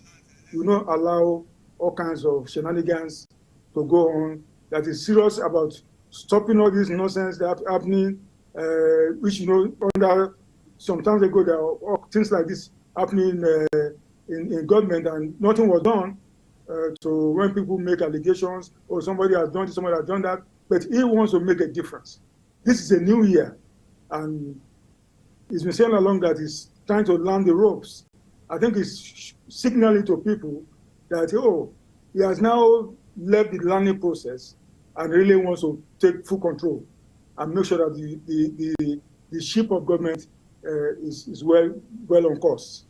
Speaker 7: will not allow all kinds of shenanigans to go on, that is serious about stopping all this nonsense that happening, which, you know, under some time ago, there are things like this happening in government, and nothing was done to when people make allegations, or somebody has done this, somebody has done that, but he wants to make a difference. This is a new year, and he's been saying along that he's trying to learn the ropes. I think he's signaling to people that, oh, he has now left the learning process and really wants to take full control and make sure that the ship of government is well on course.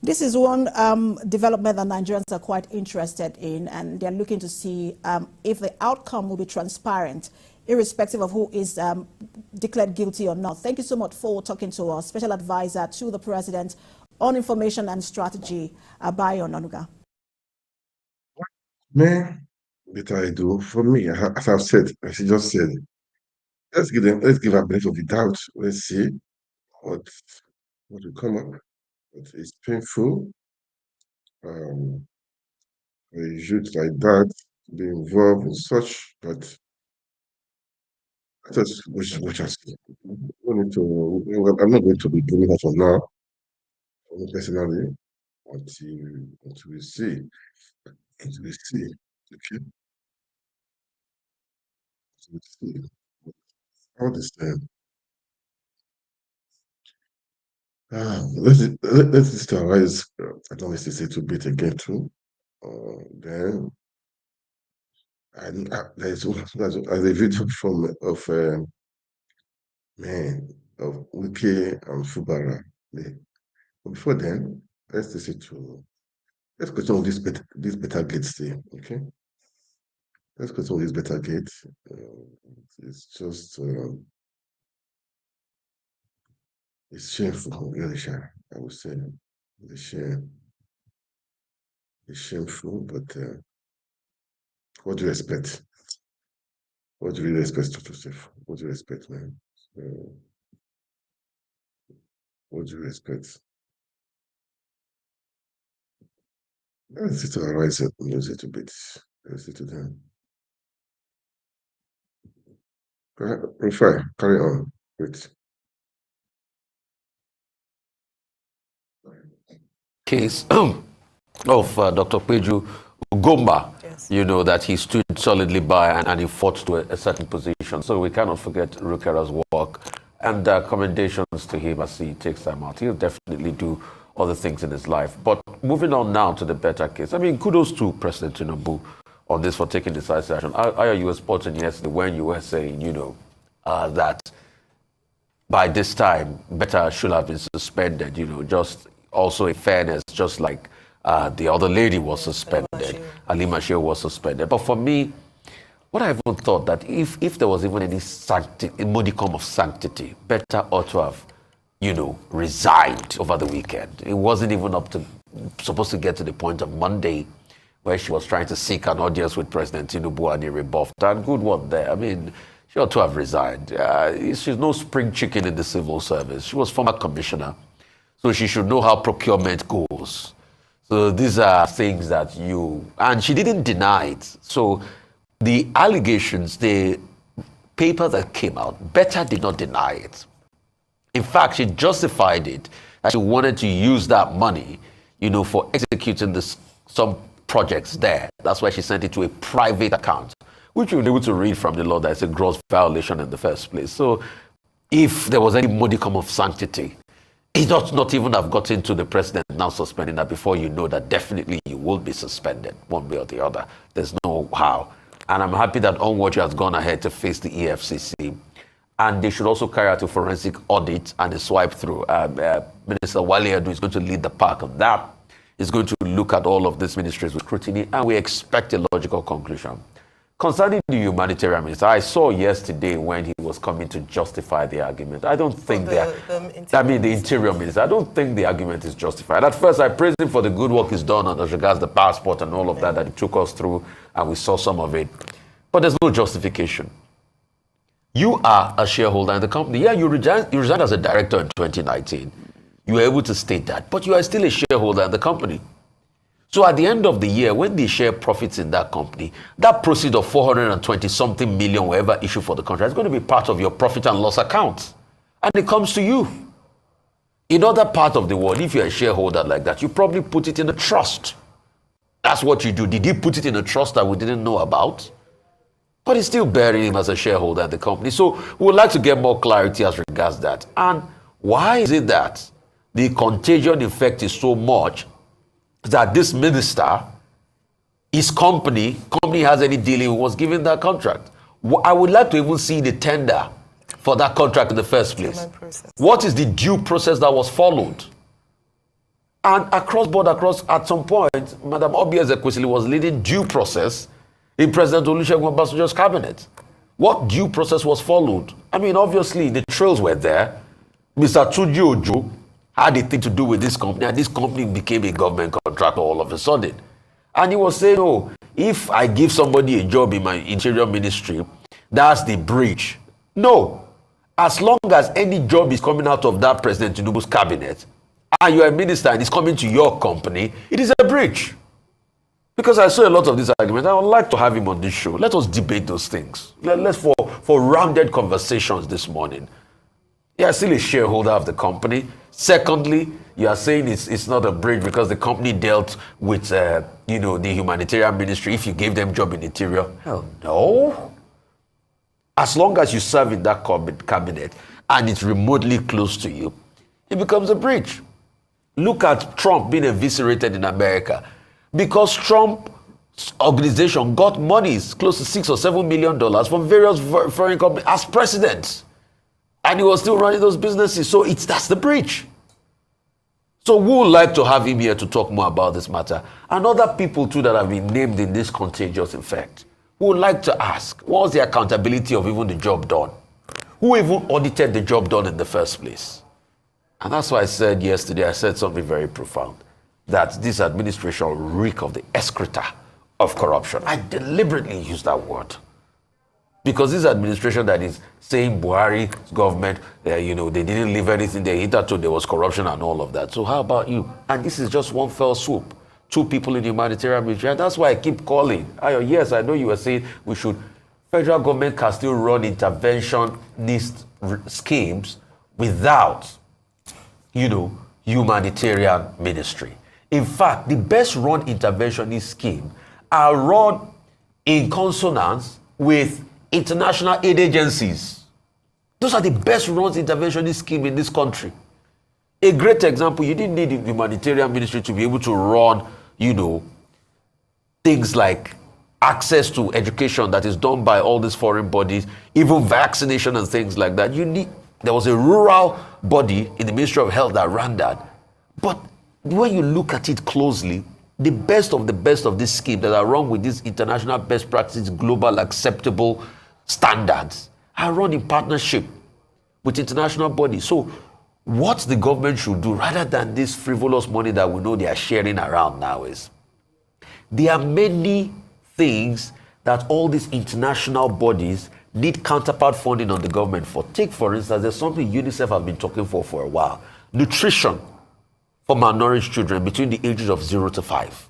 Speaker 2: This is one development that Nigerians are quite interested in, and they're looking to see if the outcome will be transparent, irrespective of who is declared guilty or not. Thank you so much for talking to us, Special Advisor to the President on Information and Strategy, Abayo Onanuga.
Speaker 1: Man, Betta Edu, for me, as I've said, as you just said, let's give a benefit of the doubt. Let's see what will come up. It's painful for a youth like that to be involved in such, but let us watch and see. I'm not going to be doing that for now, for me personally, until we see. Until we see. Okay? Until we see. All this time. Let's just arise. I don't want to say to beat again too. Then there's a video of Wike and Fubara. But before then, let's go to all these better gates there. Okay, let's go to all these better gates. It's just it's shameful, really, I would say. It's shameful, but what do you expect? What do you really expect to yourself? What do you expect, man? What do you expect? Let's see to arise and lose it a bit. Let's see to them. Carry on. Wait.
Speaker 8: Case of Dr. Peju Ugomba, yes. You know, that he stood solidly by and he fought to a certain position. So we cannot forget Rukera's work, and commendations to him as he takes time out. He'll definitely do other things in his life. But moving on now to the Betta case. I mean, kudos to President Tinubu on this for taking decisive action. You were sporting yesterday when you were saying, you know, that by this time, Betta should have been suspended, you know, just also in fairness, just like the other lady was suspended, Halima Shehu was suspended. But for me, what I even thought that if there was even any sanctity, a modicum of sanctity, Betta ought to have, you know, resigned over the weekend. It wasn't even supposed to get to the point of Monday where she was trying to seek an audience with President Tinubu and he rebuffed her. And good one there. I mean, she ought to have resigned. She's no spring chicken in the civil service. She was former commissioner, so she should know how procurement goes. So these are things that and she didn't deny it. So the allegations, the paper that came out, Betta did not deny it. In fact, she justified it that she wanted to use that money, you know, for executing some projects there. That's why she sent it to a private account, which you'll be able to read from the law that it's a gross violation in the first place. So if there was any modicum of sanctity, it ought not even have gotten to the president now suspending her before you know that definitely you will be suspended one way or the other. There's no how. And I'm happy that Onwatch has gone ahead to face the EFCC. And they should also carry out a forensic audit and a swipe through. Minister Wale Edu is going to lead the pack on that. is going to look at all of these ministries with scrutiny, and we expect a logical conclusion. Concerning the humanitarian minister, I saw yesterday when he was coming to justify the argument. I don't think the interior minister, I don't think the argument is justified. At first, I praised him for the good work he's done as regards the passport and all of that he took us through, and we saw some of it. But there's no justification. You are a shareholder in the company. Yeah, you resigned as a director in 2019. You were able to state that, but you are still a shareholder in the company. So at the end of the year, when they share profits in that company, that proceed of 420-something million, whatever issue for the country, is going to be part of your profit and loss account. And it comes to you. In other part of the world, if you're a shareholder like that, you probably put it in a trust. That's what you do. Did he put it in a trust that we didn't know about? But he's still bearing him as a shareholder in the company. So we would like to get more clarity as regards that. And why is it that the contagion effect is so much that this minister, his company has any dealing, was given that contract? I would like to even see the tender for that contract in the first place. What is the due process that was followed? And at some point, Madam Obi Ezekwesili was leading due process in President Olusegun Obasanjo's cabinet. What due process was followed? I mean, obviously, the trails were there. Mr. Tunji Ojo had a thing to do with this company, and this company became a government contractor all of a sudden. And he was saying, oh, if I give somebody a job in my interior ministry, that's the breach. No. As long as any job is coming out of that President Tinubu's cabinet, and you're a minister and it's coming to your company, it is a breach. Because I saw a lot of these arguments. I would like to have him on this show. Let us debate those things. Let's for rounded conversations this morning. You are still a shareholder of the company. Secondly, you are saying it's not a breach because the company dealt with the humanitarian ministry. If you gave them job in interior, hell no. As long as you serve in that cabinet and it's remotely close to you, it becomes a breach. Look at Trump being eviscerated in America because Trump's organization got monies close to $6 or $7 million from various foreign companies as president. And he was still running those businesses. So that's the breach. So we would like to have him here to talk more about this matter. And other people too that have been named in this contagious effect. We would like to ask, what was the accountability of even the job done? Who even audited the job done in the first place? And that's why I said yesterday, I said something very profound, that this administration reek of the excreta of corruption. I deliberately used that word. Because this administration that is saying Buhari's government, they didn't leave anything there. Hitherto there was corruption and all of that. So how about you? And this is just one fell swoop. 2 people in the humanitarian ministry. And that's why I keep calling. Yes, I know you were saying federal government can still run interventionist schemes without, humanitarian ministry. In fact, the best run interventionist schemes are run in consonance with international aid agencies. Those are the best run interventionist scheme in this country. A great example, you didn't need the humanitarian ministry to be able to run, things like access to education that is done by all these foreign bodies, even vaccination and things like that. There was a rural body in the Ministry of Health that ran that. But when you look at it closely, the best of this scheme that are run with these international best practices, global acceptable standards, are run in partnership with international bodies. So what the government should do, rather than this frivolous money that we know they are sharing around now, is there are many things that all these international bodies need counterpart funding on the government for. Take, for instance, there's something UNICEF have been talking for a while. Nutrition for malnourished children between the ages of 0 to 5.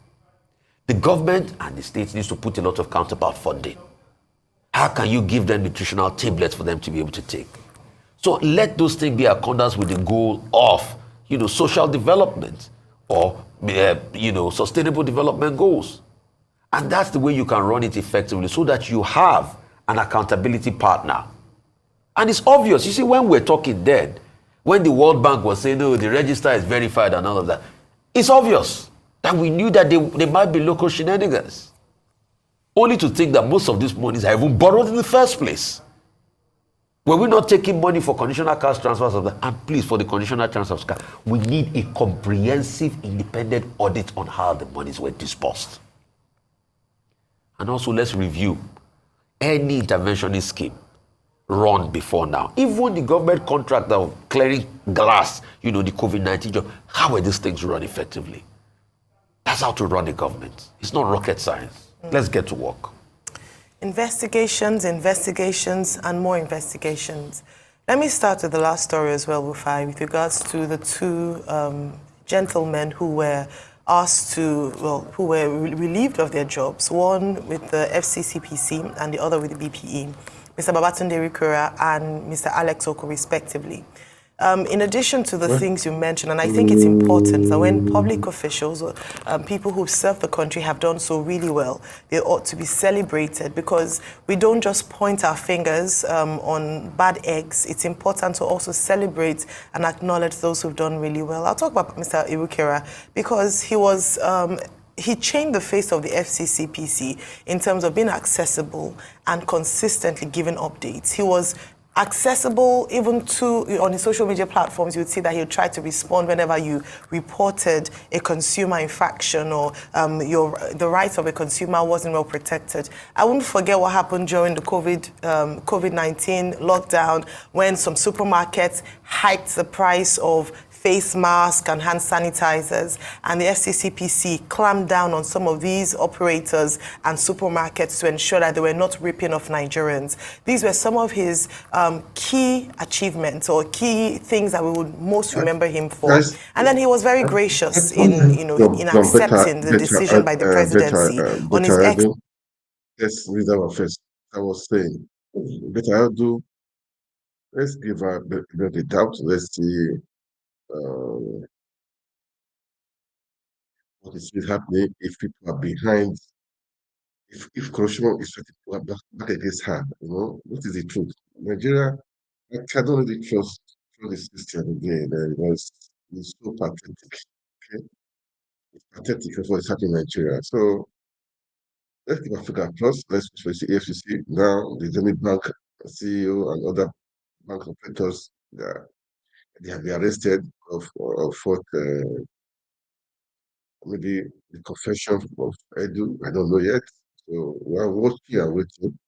Speaker 8: The government and the states needs to put a lot of counterpart funding. How can you give them nutritional tablets for them to be able to take? So let those things be accordance with the goal of, social development or, sustainable development goals. And that's the way you can run it effectively, so that you have an accountability partner. And it's obvious. You see, when we're talking then, when the World Bank was saying, no, the register is verified and all of that, it's obvious that we knew that they might be local shenanigans. Only to think that most of these monies are even borrowed in the first place. Were we not taking money for conditional cash transfers of that? And please, for the conditional transfers, we need a comprehensive independent audit on how the monies were disbursed. And also, let's review any interventionist scheme run before now. Even the government contract of clearing glass, the COVID-19 job, how were these things run effectively? That's how to run a government. It's not rocket science. Let's get to work.
Speaker 9: Investigations, and more investigations. Let me start with the last story as well, Rufai, with regards to the two gentlemen who were asked to, who were relieved of their jobs, one with the FCCPC and the other with the BPE, Mr. Babatunde Rikura and Mr. Alex Oko, respectively. In addition to the things you mentioned, and I think it's important that when public officials or people who serve the country have done so really well, they ought to be celebrated, because we don't just point our fingers on bad eggs. It's important to also celebrate and acknowledge those who've done really well. I'll talk about Mr. Irukera, because he was he changed the face of the FCCPC in terms of being accessible and consistently giving updates. He was accessible even to, on his social media platforms. You would see that he would try to respond whenever you reported a consumer infraction or the rights of a consumer wasn't well protected. I won't forget what happened during the COVID-19 lockdown, when some supermarkets hiked the price of face masks and hand sanitizers, and the FCCPC clamped down on some of these operators and supermarkets to ensure that they were not ripping off Nigerians. These were some of his key achievements or key things that we would most remember him for. And then he was very gracious in accepting the decision by the presidency on his
Speaker 1: Let's read our first. I was saying, Betta Edu, let's give her the doubt. Let's see what is really happening if people are behind, if corruption is back against her. What is the truth? Nigeria, I cannot really trust the system again. It's so pathetic. Okay, it's pathetic of what is happening in Nigeria. So let's give Africa plus. Let's face the EFCC now. The Zenith Bank CEO and other bank operators, they have been arrested of what maybe the confession of Edu. I don't know yet. So we are watching and waiting.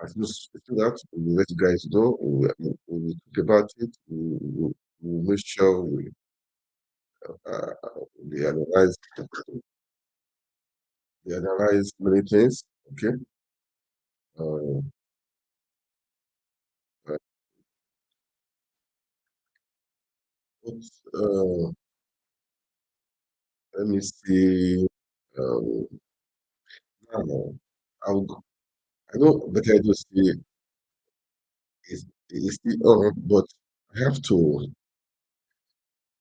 Speaker 1: As soon as that, we will let you guys know. We will talk about it. We will make sure we analyze many things. Okay. Let me see. I know Betta Edu is still on, but I have to.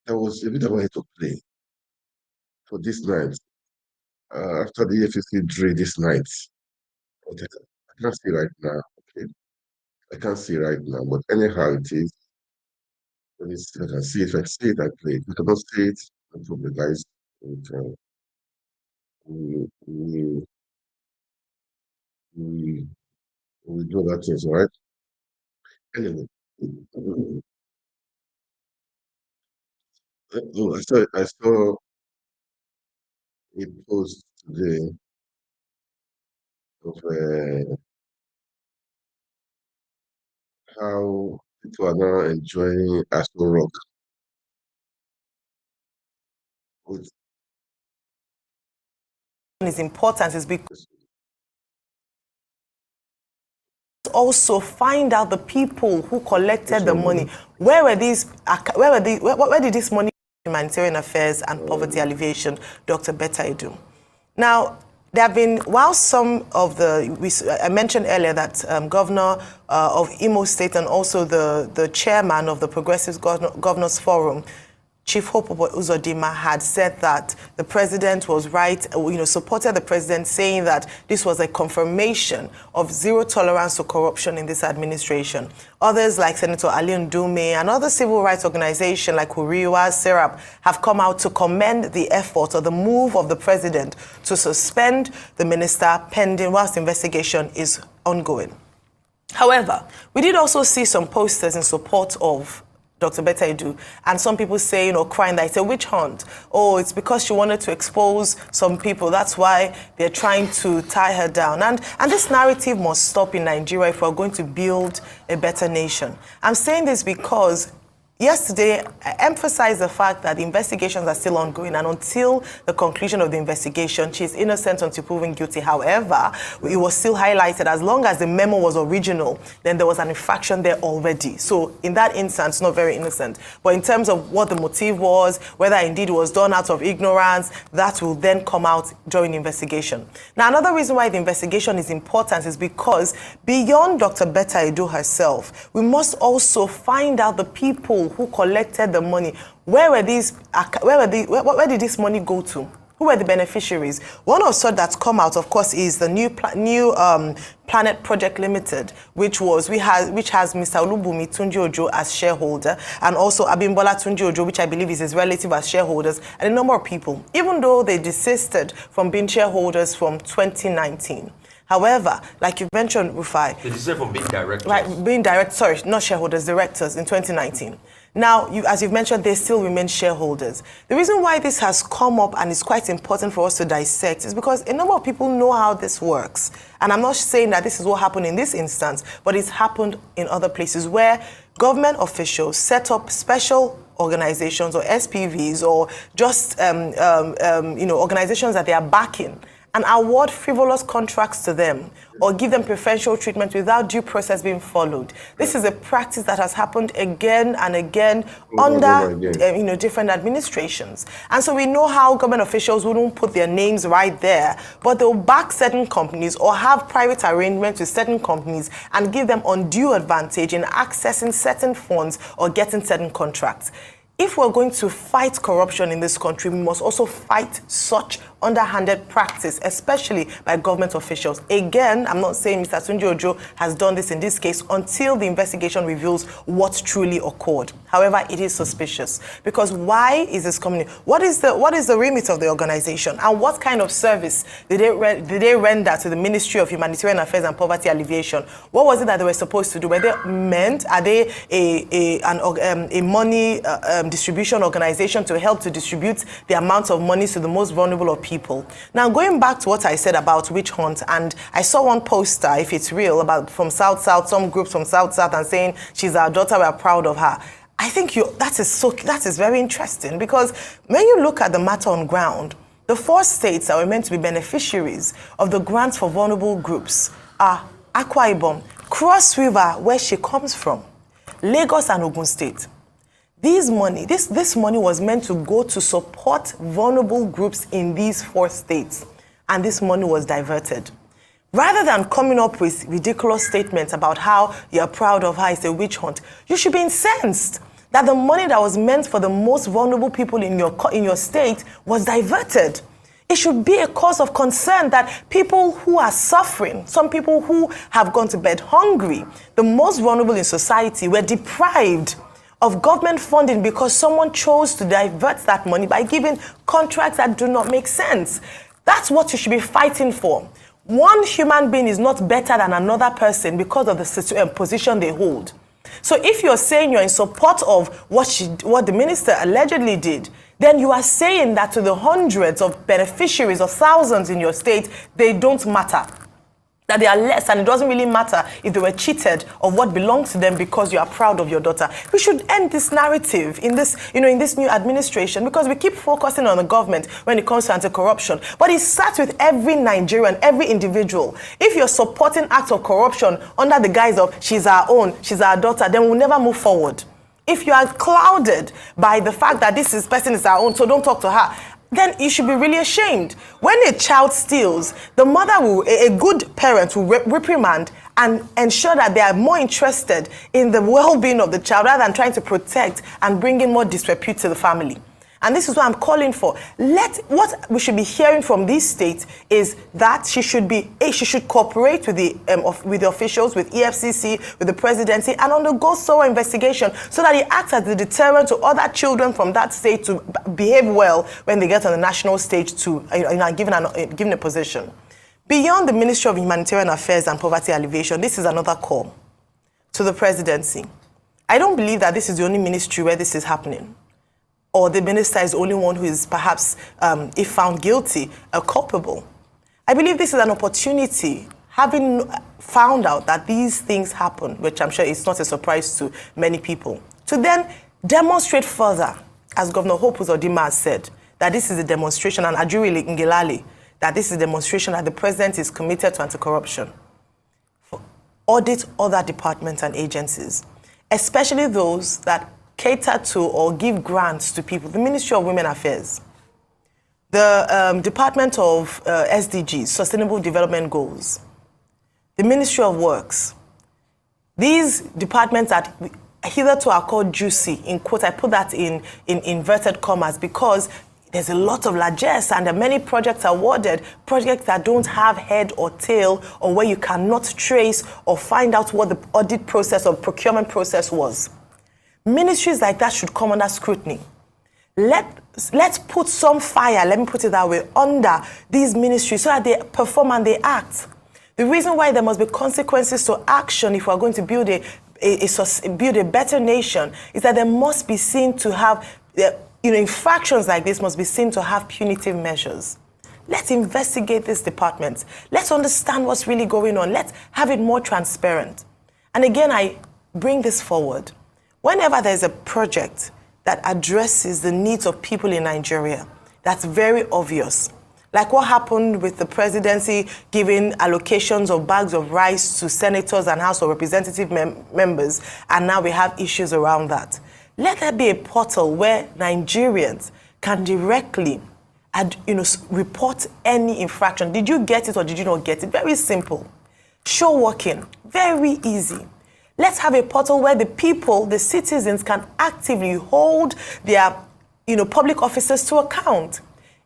Speaker 1: There was a bit I wanted to play for this night. After the EFCC drill this night, but I can't see right now. Okay, I can't see right now. But anyhow, it is. Let me see if I can see it. If I see it, I play it. If I cannot see it, no problem, guys. We do that things, all right? Anyway. I saw a post today of how people are now enjoying Astro Rock.
Speaker 9: Is important is because also find out the people who collected the money. Where did this money go? Humanitarian affairs and poverty alleviation, Dr. Betta Edu. Now, there have been, while some of I mentioned earlier that Governor of Imo State and also the chairman of the Progressive Governors Forum, Chief Hope Uzodimma, had said that the president was right, supported the president, saying that this was a confirmation of zero tolerance to corruption in this administration. Others like Senator Ali Ndume and other civil rights organizations like Huriwa, Serap have come out to commend the effort or the move of the president to suspend the minister pending whilst the investigation is ongoing. However, we did also see some posters in support of Dr. Betta Edu, and some people saying or crying that it's a witch hunt. Oh, it's because she wanted to expose some people. That's why they're trying to tie her down. And this narrative must stop in Nigeria if we're going to build a better nation. I'm saying this because yesterday, I emphasized the fact that the investigations are still ongoing, and until the conclusion of the investigation, she is innocent until proven guilty. However, it was still highlighted as long as the memo was original, then there was an infraction there already. So in that instance, not very innocent. But in terms of what the motive was, whether indeed it was done out of ignorance, that will then come out during the investigation. Now, another reason why the investigation is important is because beyond Dr. Betta Edu herself, we must also find out the people who collected the money. Where did this money go to? Who were the beneficiaries? One of such that's come out, of course, is the new Planet Project Limited, which has Mr. Olubumi Tunji Ojo as shareholder, and also Abimbola Tunji Ojo, which I believe is his relative, as shareholders, and a number of people, even though they desisted from being shareholders from 2019. However, like you mentioned, Rufai,
Speaker 8: they desisted from being directors.
Speaker 9: Right, being sorry, not shareholders, directors in 2019. Now, as you've mentioned, they still remain shareholders. The reason why this has come up and is quite important for us to dissect is because a number of people know how this works. And I'm not saying that this is what happened in this instance, but it's happened in other places where government officials set up special organizations or SPVs or just organizations that they are backing and award frivolous contracts to them or give them preferential treatment without due process being followed. This is a practice that has happened again and again under different administrations. And so we know how government officials wouldn't put their names right there, but they'll back certain companies or have private arrangements with certain companies and give them undue advantage in accessing certain funds or getting certain contracts. If we're going to fight corruption in this country, we must also fight such underhanded practice, especially by government officials. Again, I'm not saying Mr. Tunji Ojo has done this in this case until the investigation reveals what truly occurred. However, it is suspicious because why is this coming in? What is the remit of the organization, and what kind of service did they render to the Ministry of Humanitarian Affairs and Poverty Alleviation? What was it that they were supposed to do? Are they a money distribution organization to help to distribute the amount of money to the most vulnerable of people? Now, going back to what I said about witch hunt, and I saw one poster, if it's real, about from South, some groups from South, and saying she's our daughter, we're proud of her. I think that is very interesting, because when you look at the matter on ground, the 4 states that were meant to be beneficiaries of the grants for vulnerable groups are Akwa Ibom, Cross River, where she comes from, Lagos and Ogun State. This money was meant to go to support vulnerable groups in these 4 states, and this money was diverted. Rather than coming up with ridiculous statements about how you're proud of her, it's a witch hunt, you should be incensed that the money that was meant for the most vulnerable people in your state was diverted. It should be a cause of concern that people who are suffering, some people who have gone to bed hungry, the most vulnerable in society, were deprived of government funding because someone chose to divert that money by giving contracts that do not make sense. That's what you should be fighting for. One human being is not better than another person because of the position they hold. So if you're saying you're in support of what the minister allegedly did, then you are saying that to the hundreds of beneficiaries of thousands in your state, they don't matter. That they are less, and it doesn't really matter if they were cheated of what belongs to them because you are proud of your daughter. We should end this narrative in this new administration, because we keep focusing on the government when it comes to anti-corruption. But it starts with every Nigerian, every individual. If you're supporting acts of corruption under the guise of she's our own, she's our daughter, then we'll never move forward. If you are clouded by the fact that this person is our own, so don't talk to her, then you should be really ashamed. When a child steals, the mother a good parent will reprimand and ensure that they are more interested in the well-being of the child rather than trying to protect and bring in more disrepute to the family. And this is what I'm calling for. What we should be hearing from these states is that she should cooperate with the officials, with EFCC, with the presidency, and undergo thorough investigation so that it acts as a deterrent to other children from that state to behave well when they get on the national stage to given a position. Beyond the Ministry of Humanitarian Affairs and Poverty Alleviation, this is another call to the presidency. I don't believe that this is the only ministry where this is happening, or the minister is the only one who is perhaps, if found guilty, culpable. I believe this is an opportunity, having found out that these things happen, which I'm sure is not a surprise to many people, to then demonstrate further, as Governor Hope Uzodinma has said, that this is a demonstration, and Ajuri Ngelale, that this is a demonstration that the president is committed to anti-corruption. Audit other departments and agencies, especially those that cater to or give grants to people. The Ministry of Women Affairs, the Department of SDGs, Sustainable Development Goals, the Ministry of Works. These departments that hitherto are called juicy, in quotes, I put that in inverted commas, because there's a lot of largesse and there are many projects awarded, projects that don't have head or tail, or where you cannot trace or find out what the audit process or procurement process was. Ministries like that should come under scrutiny. Let's put some fire, let me put it that way, under these ministries so that they perform and they act. The reason why there must be consequences to action if we're going to build a better nation is that there must be seen to have, infractions like this must be seen to have punitive measures. Let's investigate this department. Let's understand what's really going on. Let's have it more transparent. And again, I bring this forward. Whenever there's a project that addresses the needs of people in Nigeria, that's very obvious. Like what happened with the presidency giving allocations of bags of rice to senators and House of Representative members, and now we have issues around that. Let there be a portal where Nigerians can directly report any infraction. Did you get it or did you not get it? Very simple. Show working. Very easy. Let's have a portal where the people, the citizens, can actively hold their public officers to account.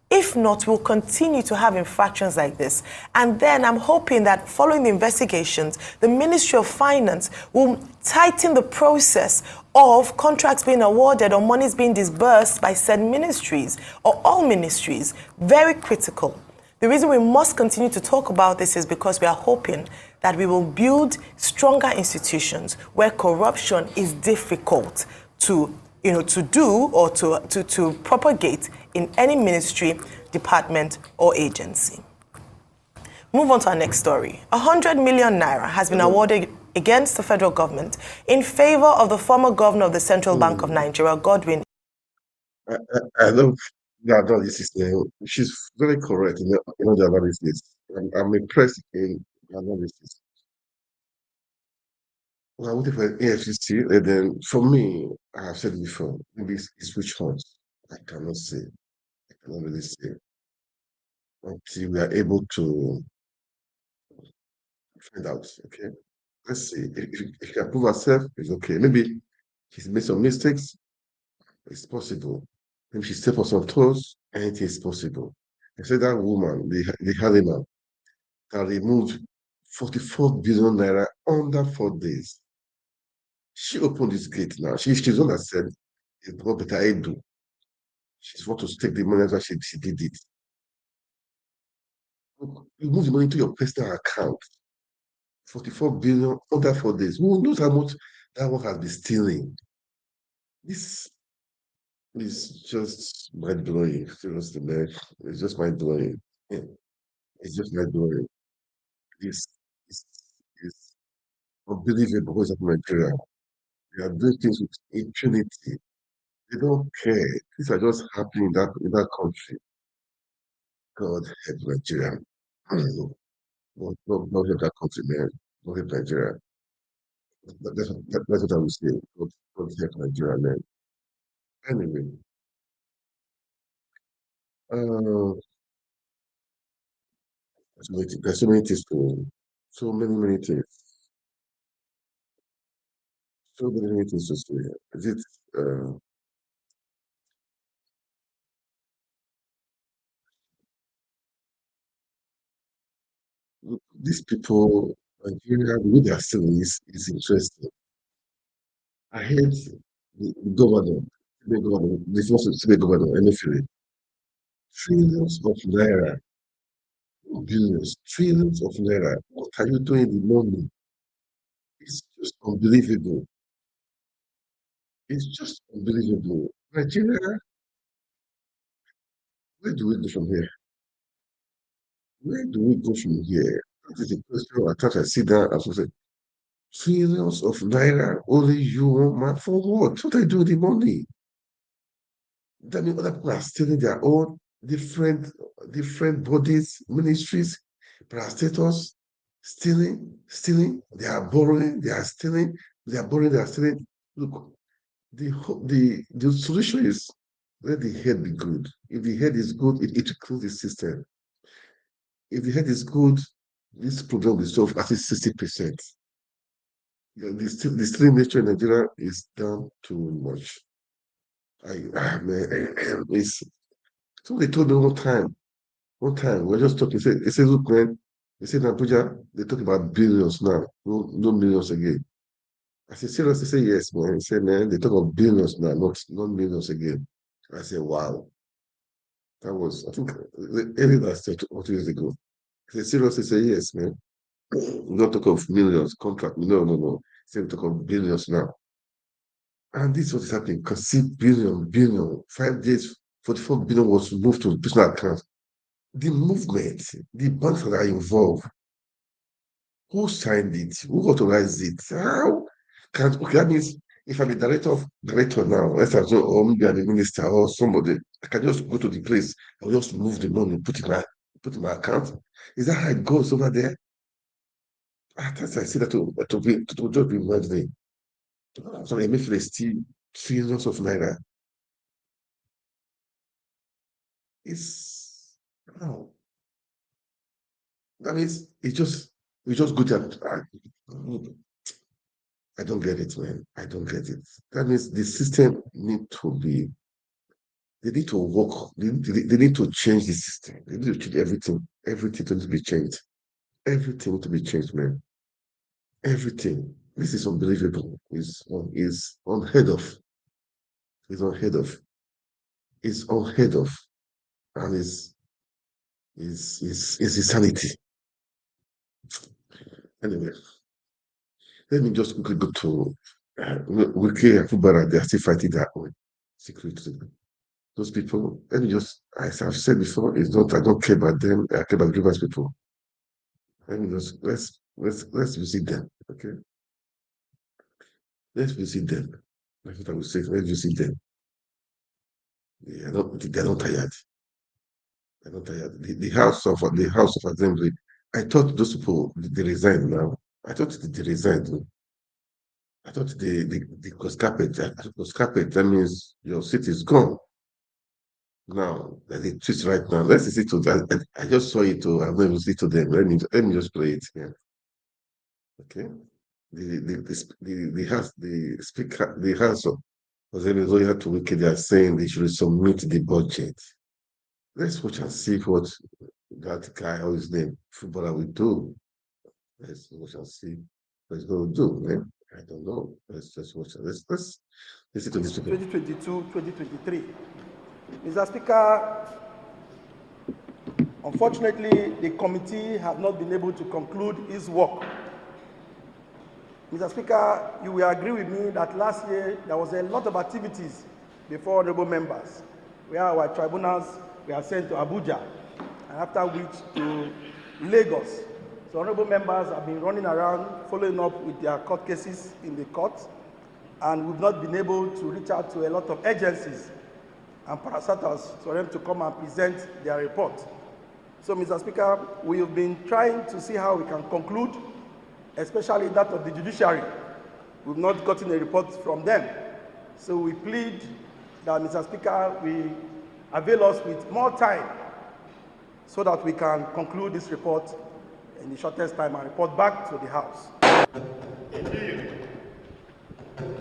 Speaker 9: If not, we'll continue to have infractions like this. And then I'm hoping that following the investigations, the Ministry of Finance will tighten the process of contracts being awarded or monies being disbursed by said ministries or all ministries. Very critical. The reason we must continue to talk about this is because we are hoping that we will build stronger institutions where corruption is difficult to do or to propagate in any ministry, department, or agency. Move on to our next story. 100 million naira has been awarded against the federal government in favor of the former governor of the Central Bank of Nigeria, Godwin.
Speaker 1: I love the analysis. She's very correct in the analysis. I'm impressed in the analysis. Well, I'm waiting for EFCC, and then for me, I have said it before, maybe it's which horse. I cannot say. I cannot really say. Until we are able to find out, okay? Let's see. If she can prove herself, it's okay. Maybe she's made some mistakes, it's possible. Maybe she stepped on some toes, anything is possible. I said that woman, the Halima, that removed 44 billion naira under 4 days. She opened this gate now. She's the one that said, it's what Betta Edu. She's want to take the money, that's why she did it. You move the money to your personal account. 44 billion under 4 days. Who knows how much that one has been stealing? This is just mind-blowing. Seriously, man. It's just mind-blowing. Yeah. It's just mind-blowing. It's unbelievable what's happening in Nigeria. They are doing things with impunity. They don't care. These are just happening in that country. God help Nigeria. God help that country, man. God help Nigeria. That's what I would say. God help Nigeria, man. Anyway, there's so many things so many things. So many things to say. Is it these people, Nigeria, the way they are still is interesting. I hate the governor, the first governor, Emefiele. Trillions of naira billions, trillions of naira. What are you doing with the money? It's just unbelievable. It's just unbelievable. Nigeria, where do we go from here? Where do we go from here? That is the question. I thought I sit down and say, trillions of naira, only you want man for what? What are you doing with the money? That means other people are stealing their own different bodies, ministries, parastators, stealing, they are borrowing, they are stealing, they are borrowing, they are stealing. Look, the solution is let the head be good. If the head is good, it will close the system. If the head is good, this problem will solve at least 60%. The stealing nature in Nigeria is down too much. Somebody told me one time, we were just talking, they said, look, man, they said in Abuja, they talk about billions now, no millions again. I said, seriously? They say, yes, man. He said, man, they talk about billions now, not millions again. I said, wow. That was, I think, early last year, 2 years ago. He said, seriously? Say, yes, man. We don't talk of millions, contract. No. He said, we talk of billions now. And this is what is happening. Because see, billion, 5 days, 44 billion was moved to personal account. The movement, the banks that are involved, who signed it? Who authorized it? How can, okay, that means if I'm a director now, let's assume, or maybe I'm a minister or somebody, I can just go to the place, I'll just move the money, put in my account. Is that how it goes over there? At times I see that to just be imagining. So Emefiele steal trillions of naira. It's wow. That means we just go to I don't get it, man. I don't get it. That means the system they need to work. They need to change the system. They need to change everything. Everything needs to be changed. Everything needs to be changed, man. Everything. This is unbelievable. Is unheard of. It's unheard of. It's unheard of. And it's insanity. Anyway, let me just quickly go to Wiki and Fubara. They are still fighting their own secretly. Those people, let me just, as I've said before, it's not, I don't care about them, I care about Rivers people. Let me just, let's visit them, okay? Let's visit them. That's what I would say, let's visit them. They're not tired. They're not tired. The House of Assembly, I thought those people, they resigned now. I thought they resigned. I thought they was carpet. That means your seat is gone. Now, there's a twist right now. Let's listen to that. I just saw it, I'm going to listen to them. Let me just play it here. Okay. The speaker, the House of Assembly to Wiki, they are saying they should submit the budget. Let's watch and see what that guy, or his name, footballer, will do. Let's watch and see what he's going to do, man. I don't know. Let's just watch it. Let's listen to this.
Speaker 10: 2022, 2023. Mr. Speaker, unfortunately, the committee have not been able to conclude its work. Mr. Speaker, you will agree with me that last year there was a lot of activities before honorable members, where our tribunals were sent to Abuja, and after which to Lagos. So honorable members have been running around following up with their court cases in the court, and we've not been able to reach out to a lot of agencies and parastatals for them to come and present their report. So, Mr. Speaker, we have been trying to see how we can conclude, especially that of the judiciary. We've not gotten a report from them. So we plead that, Mr. Speaker, we avail us with more time so that we can conclude this report in the shortest time and report back to the House.
Speaker 11: Indeed,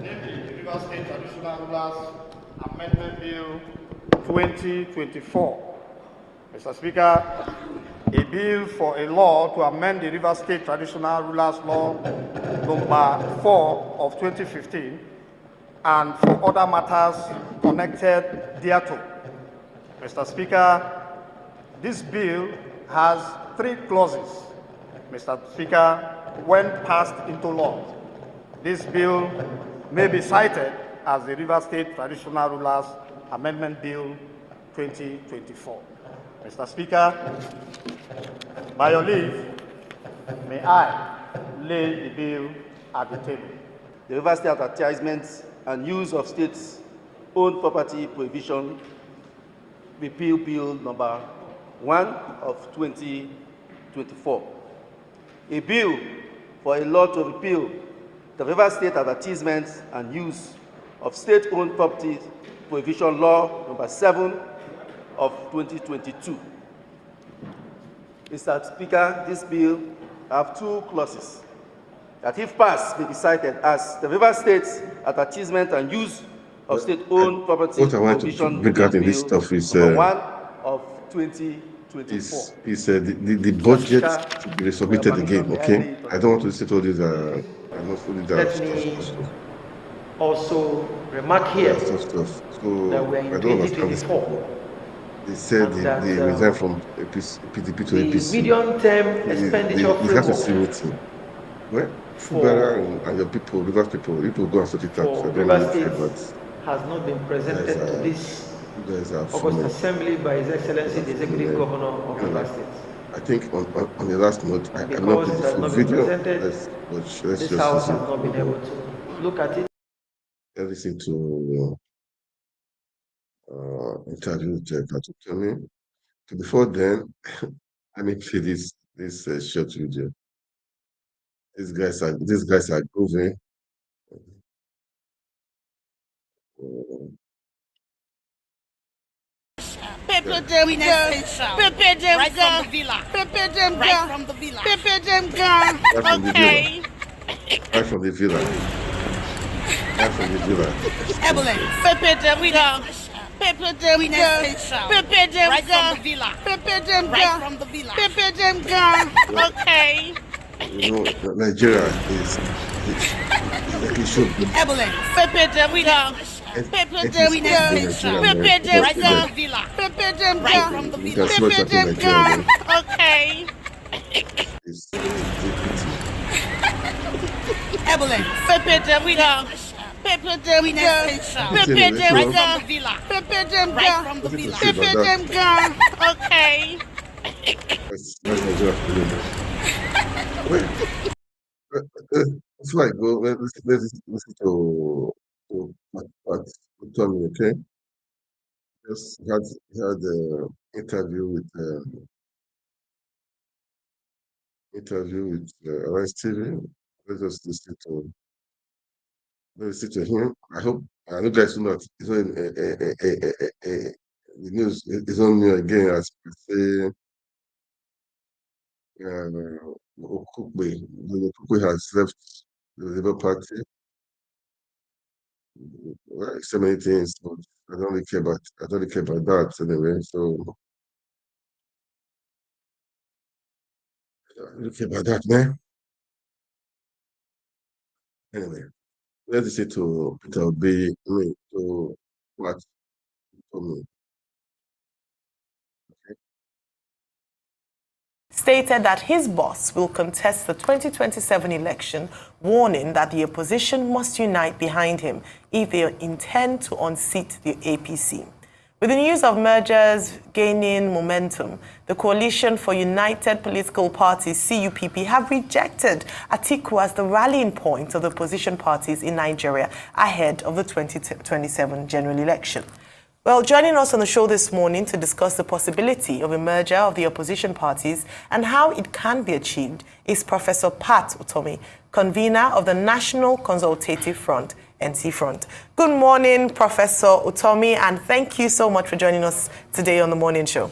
Speaker 11: namely the River State Traditional Rulers Amendment Bill 2024. Mr. Speaker, a bill for a law to amend the River State Traditional Rulers Law number 4 of 2015 and for other matters connected thereto. Mr. Speaker, this bill has 3 clauses, Mr. Speaker, when passed into law. This bill may be cited as the River State Traditional Rulers Amendment Bill 2024. Mr. Speaker, by your leave, may I lay the bill at the table.
Speaker 10: The River State Advertisement and Use of State-Owned Property Prohibition Repeal Bill number 1 of 2024. A bill for a law to repeal the River State Advertisement and Use of State-Owned Property Prohibition Law number 7 of 2022. Mr. Speaker, this bill have 2 clauses that, if passed, may be cited as the River State Advertisement and Use of State-Owned Property Prohibition
Speaker 1: regarding this stuff is
Speaker 10: number 1 of 2024.
Speaker 1: The budget to be resubmitted again. Okay, I don't want to say all these are not fully that.
Speaker 12: Also remark here
Speaker 1: stuff. So
Speaker 12: that we are in
Speaker 1: I don't understand this.
Speaker 12: 2024.
Speaker 1: They said they resigned from PDP to APC.
Speaker 12: The medium-term expenditure
Speaker 1: we have to see
Speaker 12: framework
Speaker 1: meeting. Well, Fubara and your people, Rivers people go and sort it out.
Speaker 12: for River State has not been presented to this August Assembly by His Excellency the Executive Governor of River State.
Speaker 1: I think on the last note, I cannot
Speaker 12: Because
Speaker 1: play
Speaker 12: it
Speaker 1: the
Speaker 12: has
Speaker 1: full
Speaker 12: not been
Speaker 1: video.
Speaker 12: presented,
Speaker 1: Let's
Speaker 12: this
Speaker 1: just
Speaker 12: House has not been able to look at it.
Speaker 1: listen to interview with Dr. Tony. So before then, let me play this short video. These guys are grooving.
Speaker 13: Pepper them girl, pepper them right girl, from the villa, pepper them girl, right from the villa, pepper them girl. Okay.
Speaker 1: Right from the villa. Right from the villa.
Speaker 13: Evelyn, pepper them girl, pepper them girl, pepper them right from the villa, pepper them girl, right from the villa, pepper them girl. Okay.
Speaker 1: You know, Nigeria is like it should be.
Speaker 13: Evelyn, pepper them girl. Pepper them girl, pepper them right from the villa, pepper them right from the villa, pepper them girl. Okay. Evelyn, pepper them girl, pepper them girl, pepper them right from the villa, pepper them right from the villa, pepper them girl. Okay.
Speaker 1: That's Nigeria. It's like, well, let's listen to Tommy, okay? Just had an interview with Arise TV. Let's just listen to him. I hope you guys do not. It's not the news is on me again, as I say. Okukwe has left the Labour Party. Well, so many things, but I don't really care about that anyway. So I don't really care about that, man. Anyway, let's listen to Peter Obi. To what for me.
Speaker 9: Stated that his boss will contest the 2027 election, warning that the opposition must unite behind him if they intend to unseat the APC. With the news of mergers gaining momentum, the Coalition for United Political Parties, CUPP, have rejected Atiku as the rallying point of the opposition parties in Nigeria ahead of the 2027 general election. Well, joining us on the show this morning to discuss the possibility of a merger of the opposition parties and how it can be achieved is Professor Pat Utomi, convener of the National Consultative Front, NC Front. Good morning, Professor Utomi, and thank you so much for joining us today on the morning show.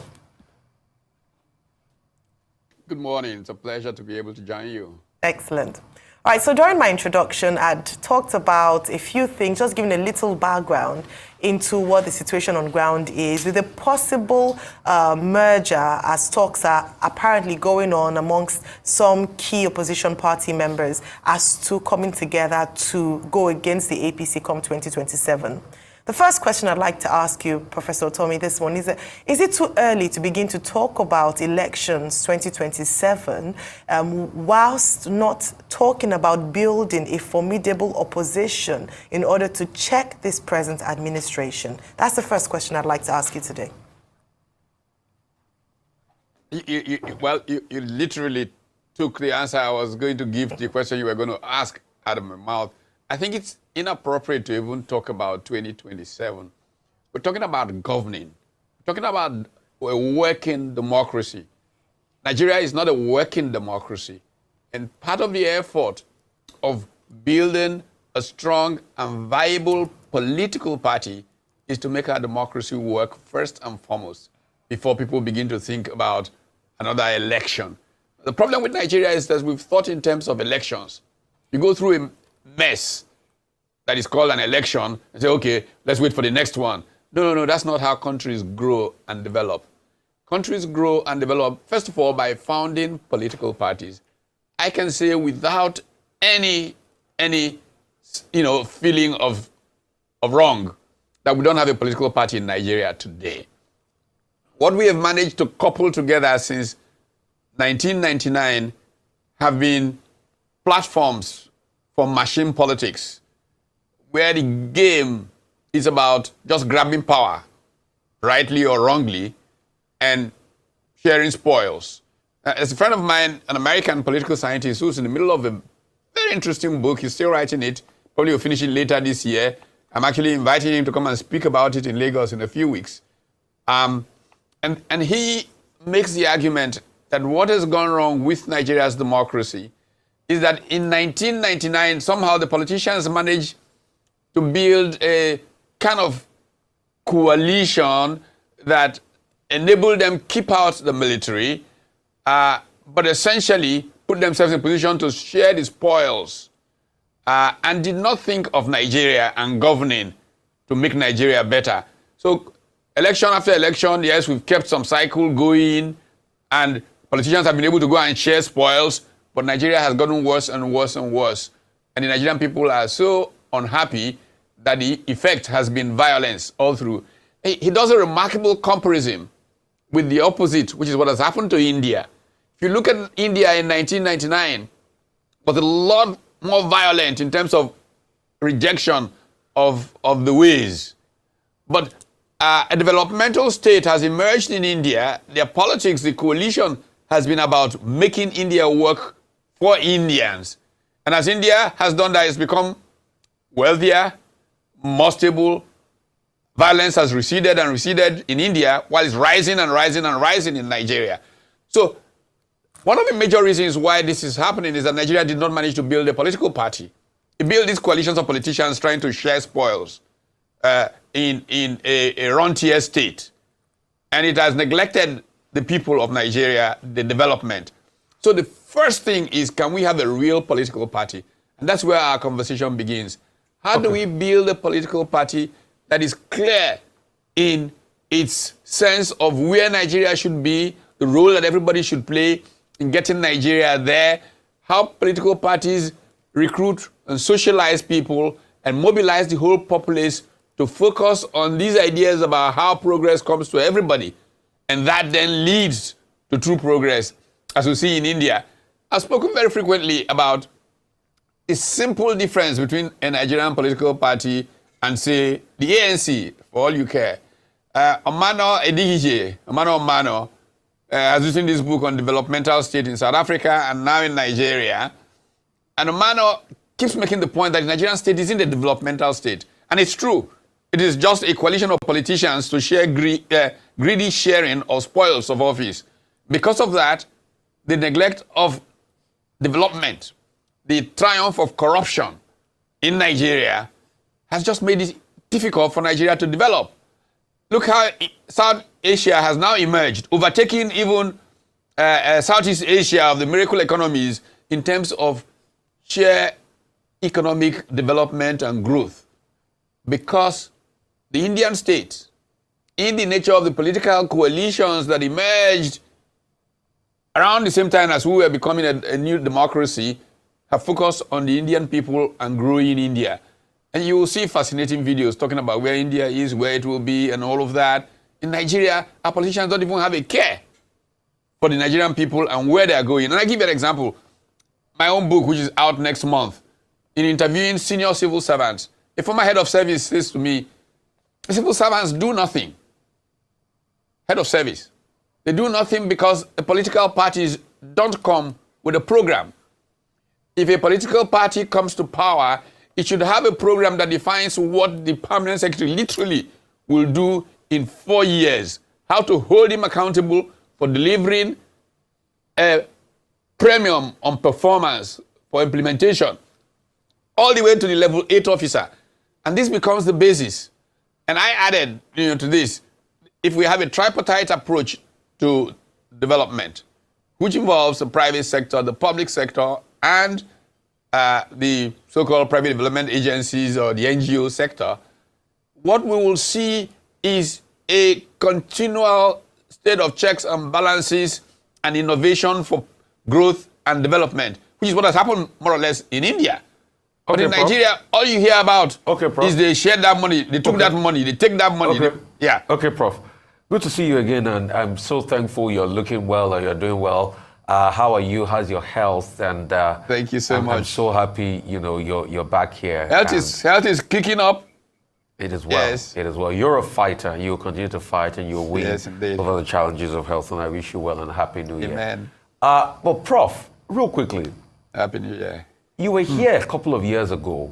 Speaker 14: Good morning. It's a pleasure to be able to join you.
Speaker 9: Excellent. All right, so during my introduction, I'd talked about a few things, just giving a little background into what the situation on ground is with a possible merger, as talks are apparently going on amongst some key opposition party members as to coming together to go against the APC come 2027. The first question I'd like to ask you, Professor Otomi, this one, is it too early to begin to talk about elections 2027 whilst not talking about building a formidable opposition in order to check this present administration? That's the first question I'd like to ask you today.
Speaker 14: You literally took the answer I was going to give to the question you were going to ask out of my mouth. I think it's inappropriate to even talk about 2027. We're talking about governing. We're talking about a working democracy. Nigeria is not a working democracy. And part of the effort of building a strong and viable political party is to make our democracy work first and foremost before people begin to think about another election. The problem with Nigeria is that we've thought in terms of elections. You go through a mess that is called an election and say, okay, let's wait for the next one. No, that's not how countries grow and develop. Countries grow and develop, first of all, by founding political parties. I can say without any feeling of wrong that we don't have a political party in Nigeria today. What we have managed to couple together since 1999 have been platforms for machine politics, where the game is about just grabbing power, rightly or wrongly, and sharing spoils. As a friend of mine, an American political scientist who's in the middle of a very interesting book, he's still writing it, probably will finish it later this year. I'm actually inviting him to come and speak about it in Lagos in a few weeks. And he makes the argument that what has gone wrong with Nigeria's democracy is that in 1999, somehow the politicians managed to build a kind of coalition that enabled them keep out the military, but essentially put themselves in a position to share the spoils, and did not think of Nigeria and governing to make Nigeria better. So election after election, yes, we've kept some cycle going, and politicians have been able to go and share spoils, but Nigeria has gotten worse and worse and worse. And the Nigerian people are so unhappy that the effect has been violence all through. He does a remarkable comparison with the opposite, which is what has happened to India. If you look at India in 1999, it was a lot more violent in terms of rejection of the ways. But a developmental state has emerged in India. Their politics, the coalition, has been about making India work for Indians. And as India has done that, it's become wealthier, more stable. Violence has receded and receded in India, while it's rising and rising and rising in Nigeria. So one of the major reasons why this is happening is that Nigeria did not manage to build a political party. It built these coalitions of politicians trying to share spoils in a rentier state. And it has neglected the people of Nigeria, the development. So the first thing is, can we have a real political party? And that's where our conversation begins. How do we build a political party that is clear in its sense of where Nigeria should be, the role that everybody should play in getting Nigeria there, how political parties recruit and socialize people and mobilize the whole populace to focus on these ideas about how progress comes to everybody. And that then leads to true progress, as we see in India. I've spoken very frequently about the simple difference between a Nigerian political party and, say, the ANC, for all you care. Omano Edigije, Omano, has written this book on developmental state in South Africa and now in Nigeria. And Omano keeps making the point that the Nigerian state is in the developmental state. And it's true. It is just a coalition of politicians to share greedy sharing of spoils of office. Because of that, the neglect of development, the triumph of corruption in Nigeria has just made it difficult for Nigeria to develop. Look how South Asia has now emerged, overtaking even Southeast Asia of the miracle economies in terms of sheer economic development and growth. Because the Indian state, in the nature of the political coalitions that emerged around the same time as we were becoming a new democracy, have focused on the Indian people and growing India. And you will see fascinating videos talking about where India is, where it will be, and all of that. In Nigeria, our politicians don't even have a care for the Nigerian people and where they are going. And I give you an example. My own book, which is out next month, in interviewing senior civil servants, a former head of service says to me, civil servants do nothing. Head of service. They do nothing because the political parties don't come with a program. If a political party comes to power, it should have a program that defines what the permanent secretary literally will do in 4 years. How to hold him accountable for delivering a premium on performance for implementation, all the way to the level 8 officer. And this becomes the basis. And I added, to this, if we have a tripartite approach to development, which involves the private sector, the public sector, and the so-called private development agencies or the NGO sector, what we will see is a continual state of checks and balances and innovation for growth and development, which is what has happened more or less in India. But in Nigeria, all you hear about is they shared that money, they took that money, they take that money. Yeah.
Speaker 8: Okay, Prof. Good to see you again, and I'm so thankful you're looking well or you're doing well. How are you? How's your health? And
Speaker 14: thank you so much.
Speaker 8: I'm so happy, you're back here.
Speaker 14: Health is kicking up.
Speaker 8: It is well. Yes. It is well. You're a fighter. You'll continue to fight and you'll win over the challenges of health. And I wish you well and Happy New Year.
Speaker 14: Amen.
Speaker 8: But Prof, real quickly.
Speaker 14: Happy New Year.
Speaker 8: You were here a couple of years ago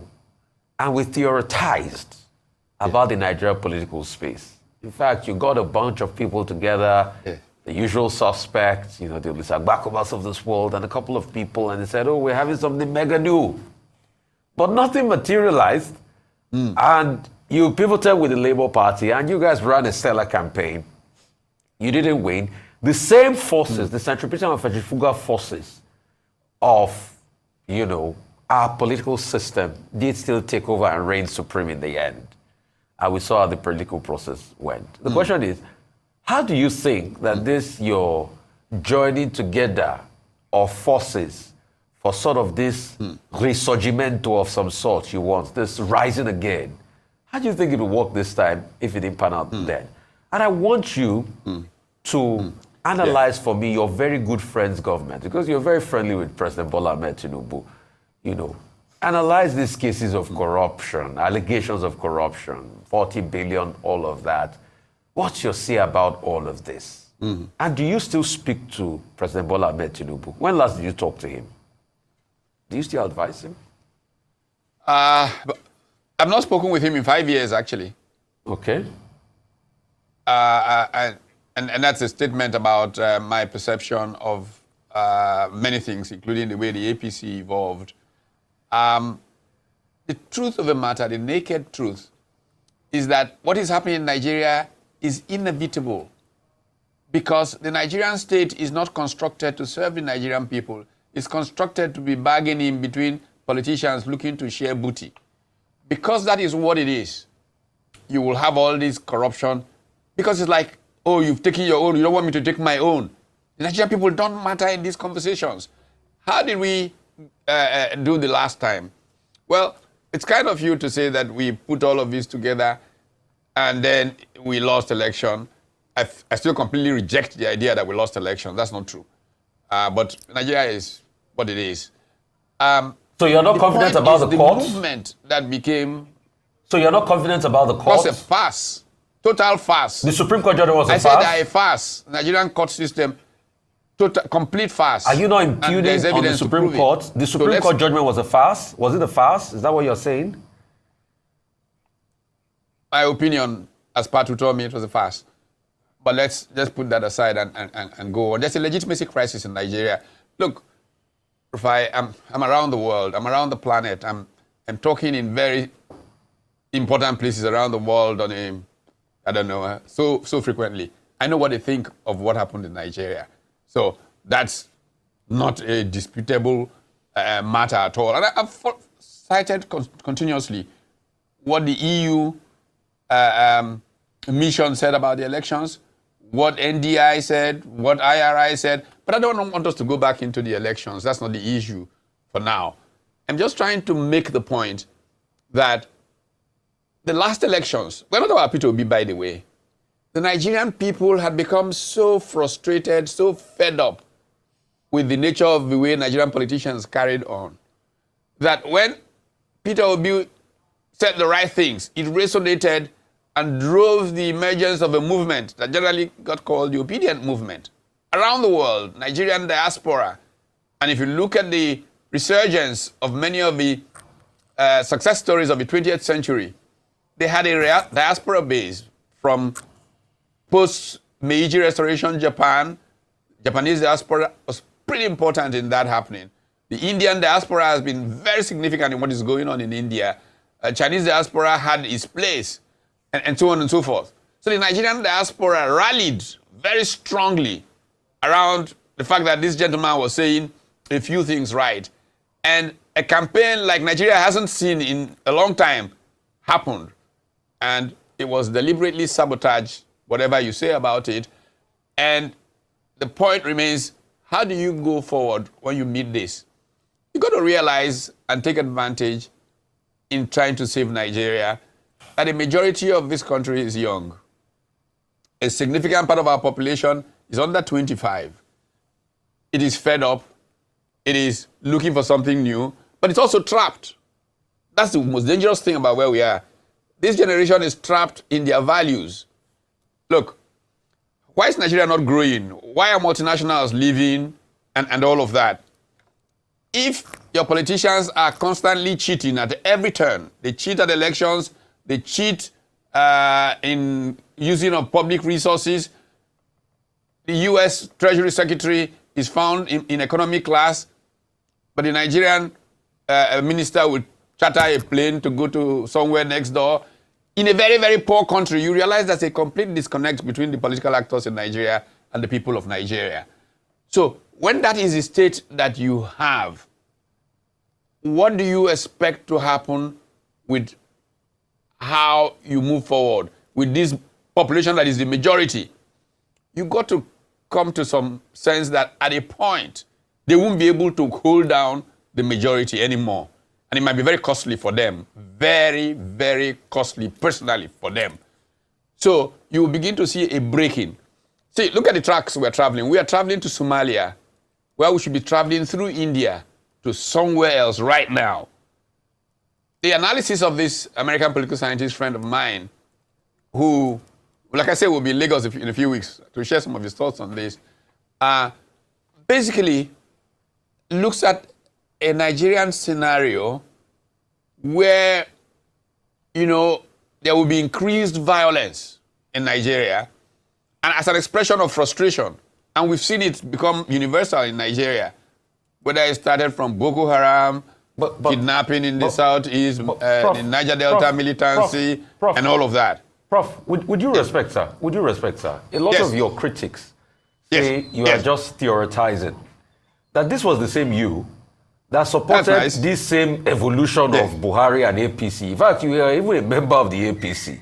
Speaker 8: and we theorized about the Nigerian political space. In fact, you got a bunch of people together, the usual suspects, the Lisagbakovas of this world, and a couple of people, and they said, oh, we're having something mega new. But nothing materialized. And you pivoted with the Labour Party, and you guys ran a stellar campaign. You didn't win. The same forces, the centripetal and centrifugal forces of, our political system did still take over and reign supreme in the end. And we saw how the political process went. The question is, how do you think that this, your joining together of forces for sort of this risorgimento of some sort you want, this rising again, how do you think it will work this time if it didn't pan out then? And I want you to analyze for me your very good friend's government, because you're very friendly with President Bola Ahmed Tinubu. Analyze these cases of corruption, allegations of corruption, 40 billion, all of that. What's your say about all of this? And do you still speak to President Bola Ahmed Tinubu? When last did you talk to him? Do you still advise him?
Speaker 14: I've not spoken with him in 5 years, actually.
Speaker 8: Okay.
Speaker 14: And that's a statement about my perception of many things, including the way the APC evolved. The truth of the matter, the naked truth, is that what is happening in Nigeria is inevitable because the Nigerian state is not constructed to serve the Nigerian people. It's constructed to be bargaining between politicians looking to share booty. Because that is what it is, you will have all this corruption because it's like, oh, you've taken your own, you don't want me to take my own. The Nigerian people don't matter in these conversations. How did we do the last time? Well, it's kind of you to say that we put all of this together and then we lost election. I still completely reject the idea that we lost election. That's not true. But Nigeria is what it is.
Speaker 8: So you're not confident about the court?
Speaker 14: The movement that became...
Speaker 8: So you're not confident about the court?
Speaker 14: It was a farce. Total farce.
Speaker 8: The Supreme Court judgment was a farce?
Speaker 14: I said a farce. Nigerian court system, complete farce.
Speaker 8: Are you not impugning on the Supreme Court? The Supreme Court judgment was a farce? Was it a farce? Is that what you're saying?
Speaker 14: My opinion, as Patu told me, it was a farce. But let's just put that aside and go on. There's a legitimacy crisis in Nigeria. Look, Rufai, I'm around the world. I'm around the planet. I'm talking in very important places around the world on a, I don't know, so frequently. I know what they think of what happened in Nigeria. So that's not a disputable matter at all. And I've cited continuously what the EU mission said about the elections, what NDI said, what IRI said. But I don't want us to go back into the elections. That's not the issue for now. I'm just trying to make the point that the last elections, we're not about P2B, by the way. The Nigerian people had become so frustrated, so fed up with the nature of the way Nigerian politicians carried on, that when Peter Obi said the right things, it resonated and drove the emergence of a movement that generally got called the obedient movement. Around the world, Nigerian diaspora, and if you look at the resurgence of many of the success stories of the 20th century, they had a diaspora base from post-Meiji Restoration Japan. Japanese diaspora was pretty important in that happening. The Indian diaspora has been very significant in what is going on in India. Chinese diaspora had its place, and so on and so forth. So the Nigerian diaspora rallied very strongly around the fact that this gentleman was saying a few things right. And a campaign like Nigeria hasn't seen in a long time happened. And it was deliberately sabotaged, whatever you say about it. And the point remains, how do you go forward when you meet this? You've got to realize and take advantage in trying to save Nigeria that the majority of this country is young. A significant part of our population is under 25. It is fed up. It is looking for something new, but it's also trapped. That's the most dangerous thing about where we are. This generation is trapped in their values. Look, why is Nigeria not growing? Why are multinationals leaving and all of that? If your politicians are constantly cheating at every turn, they cheat at elections, they cheat in using of public resources. The U.S. Treasury Secretary is found in economy class, but the Nigerian minister would charter a plane to go to somewhere next door. In a very, very poor country, you realize there's a complete disconnect between the political actors in Nigeria and the people of Nigeria. So when that is the state that you have, what do you expect to happen with how you move forward with this population that is the majority? You've got to come to some sense that at a point, they won't be able to hold down the majority anymore. And it might be very costly for them. Very, very costly personally for them. So you will begin to see a breaking. See, look at the tracks we're traveling. We are traveling to Somalia, where we should be traveling through India to somewhere else right now. The analysis of this American political scientist friend of mine, who, like I said, will be in Lagos in a few weeks to share some of his thoughts on this, basically looks at a Nigerian scenario where, you know, there will be increased violence in Nigeria, and as an expression of frustration, and we've seen it become universal in Nigeria, whether it started from Boko Haram, kidnapping in the southeast, the Niger Delta militancy, and all of that.
Speaker 8: Prof, would you respect, sir? Would you respect, sir? A lot of your critics say you are just theorizing. That this was the same you that supported this same evolution of Buhari and APC. In fact, you are even a member of the APC.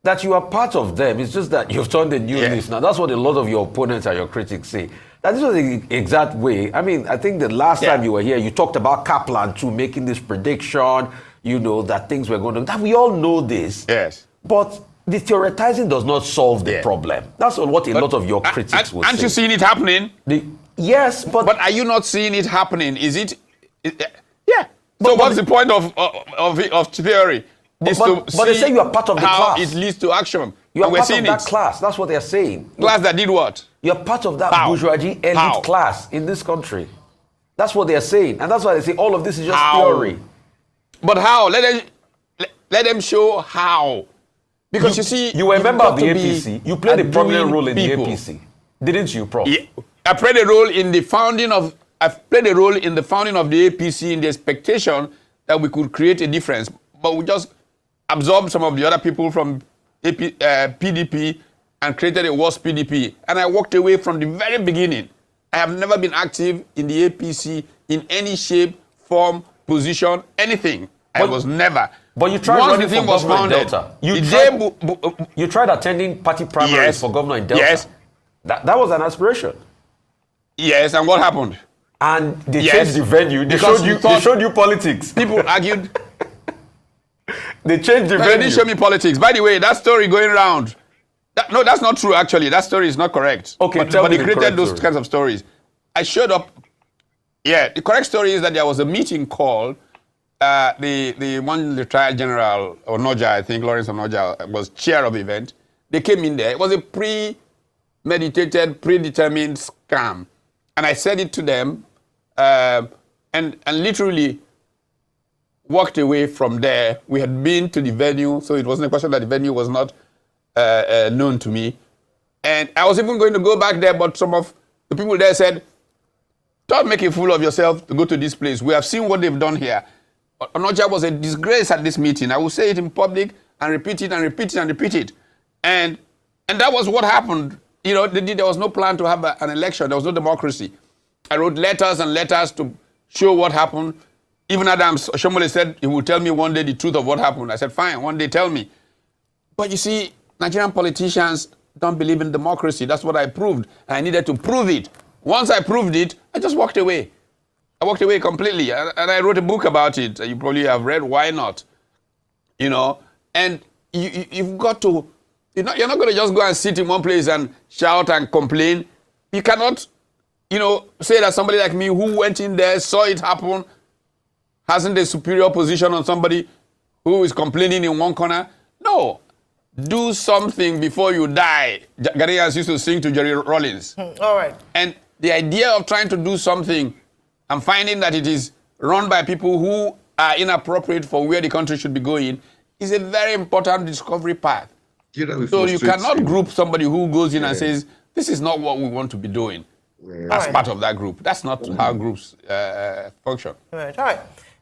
Speaker 8: That you are part of them. It's just that you've turned a new leaf. Now, that's what a lot of your opponents and your critics say. That this was the exact way. I mean, I think the last time you were here, you talked about Kaplan too, making this prediction, you know, that things were going to... That we all know this.
Speaker 14: Yes.
Speaker 8: But the theorizing does not solve the problem. That's what a lot of your critics will say.
Speaker 14: Aren't you seeing it happening?
Speaker 8: Yes, but...
Speaker 14: But are you not seeing it happening? Is it... yeah. So what's the point of theory?
Speaker 8: But they say you are part of the class.
Speaker 14: How it leads to action.
Speaker 8: You are part of that class. That's what they're saying.
Speaker 14: Class that did what?
Speaker 8: You're part of that bourgeoisie elite class in this country. That's what they're saying. And that's why they say all of this is just theory.
Speaker 14: But how? Let them show how. Because you see...
Speaker 8: You were a member of the APC. You played a prominent role in the APC. Didn't you, Prof?
Speaker 14: Yeah. I played a role in the founding of... I've played a role in the founding of the APC in the expectation that we could create a difference. But we just absorbed some of the other people from PDP and created a worse PDP. And I walked away from the very beginning. I have never been active in the APC in any shape, form, position, anything. I was never.
Speaker 8: But you tried running for governor in Delta. You tried attending party primaries for governor in Delta.
Speaker 14: Yes.
Speaker 8: That was an aspiration.
Speaker 14: Yes, and what happened?
Speaker 8: And they changed the venue. They showed you politics.
Speaker 14: People argued.
Speaker 8: They changed the
Speaker 14: But
Speaker 8: venue.
Speaker 14: they didn't show me politics. By the way, that story going around, no, that's not true, actually. That story is not correct.
Speaker 8: Okay,
Speaker 14: but
Speaker 8: tell me
Speaker 14: they
Speaker 8: the
Speaker 14: created
Speaker 8: correct
Speaker 14: those
Speaker 8: story.
Speaker 14: kinds of stories. I showed up. Yeah, the correct story is that there was a meeting called, the one retired general, Onoja, I think, Lawrence Onoja, was chair of the event. They came in there. It was a premeditated, predetermined scam. And I said it to them, and literally walked away from there. We had been to the venue, so it wasn't a question that the venue was not known to me. And I was even going to go back there, but some of the people there said, don't make a fool of yourself to go to this place. We have seen what they've done here. Onoja was a disgrace at this meeting. I will say it in public and repeat it and repeat it and repeat it. And that was what happened. You know, there was no plan to have an election. There was no democracy. I wrote letters and letters to show what happened. Even Adams Oshomole said he will tell me one day the truth of what happened. I said, fine, one day tell me. But you see, Nigerian politicians don't believe in democracy. That's what I proved. I needed to prove it. Once I proved it, I just walked away. I walked away completely. And I wrote a book about it. You probably have read Why Not? You know, and you've got to, you're not going to just go and sit in one place and shout and complain. You cannot, you know, say that somebody like me who went in there, saw it happen, hasn't a superior position on somebody who is complaining in one corner. No. Do something before you die. Ghanaians used to sing to Jerry Rollins.
Speaker 9: All right.
Speaker 14: And the idea of trying to do something and finding that it is run by people who are inappropriate for where the country should be going is a very important discovery path. So you cannot group somebody who goes in and says, this is not what we want to be doing as part of that group. That's not how groups function.
Speaker 9: All right.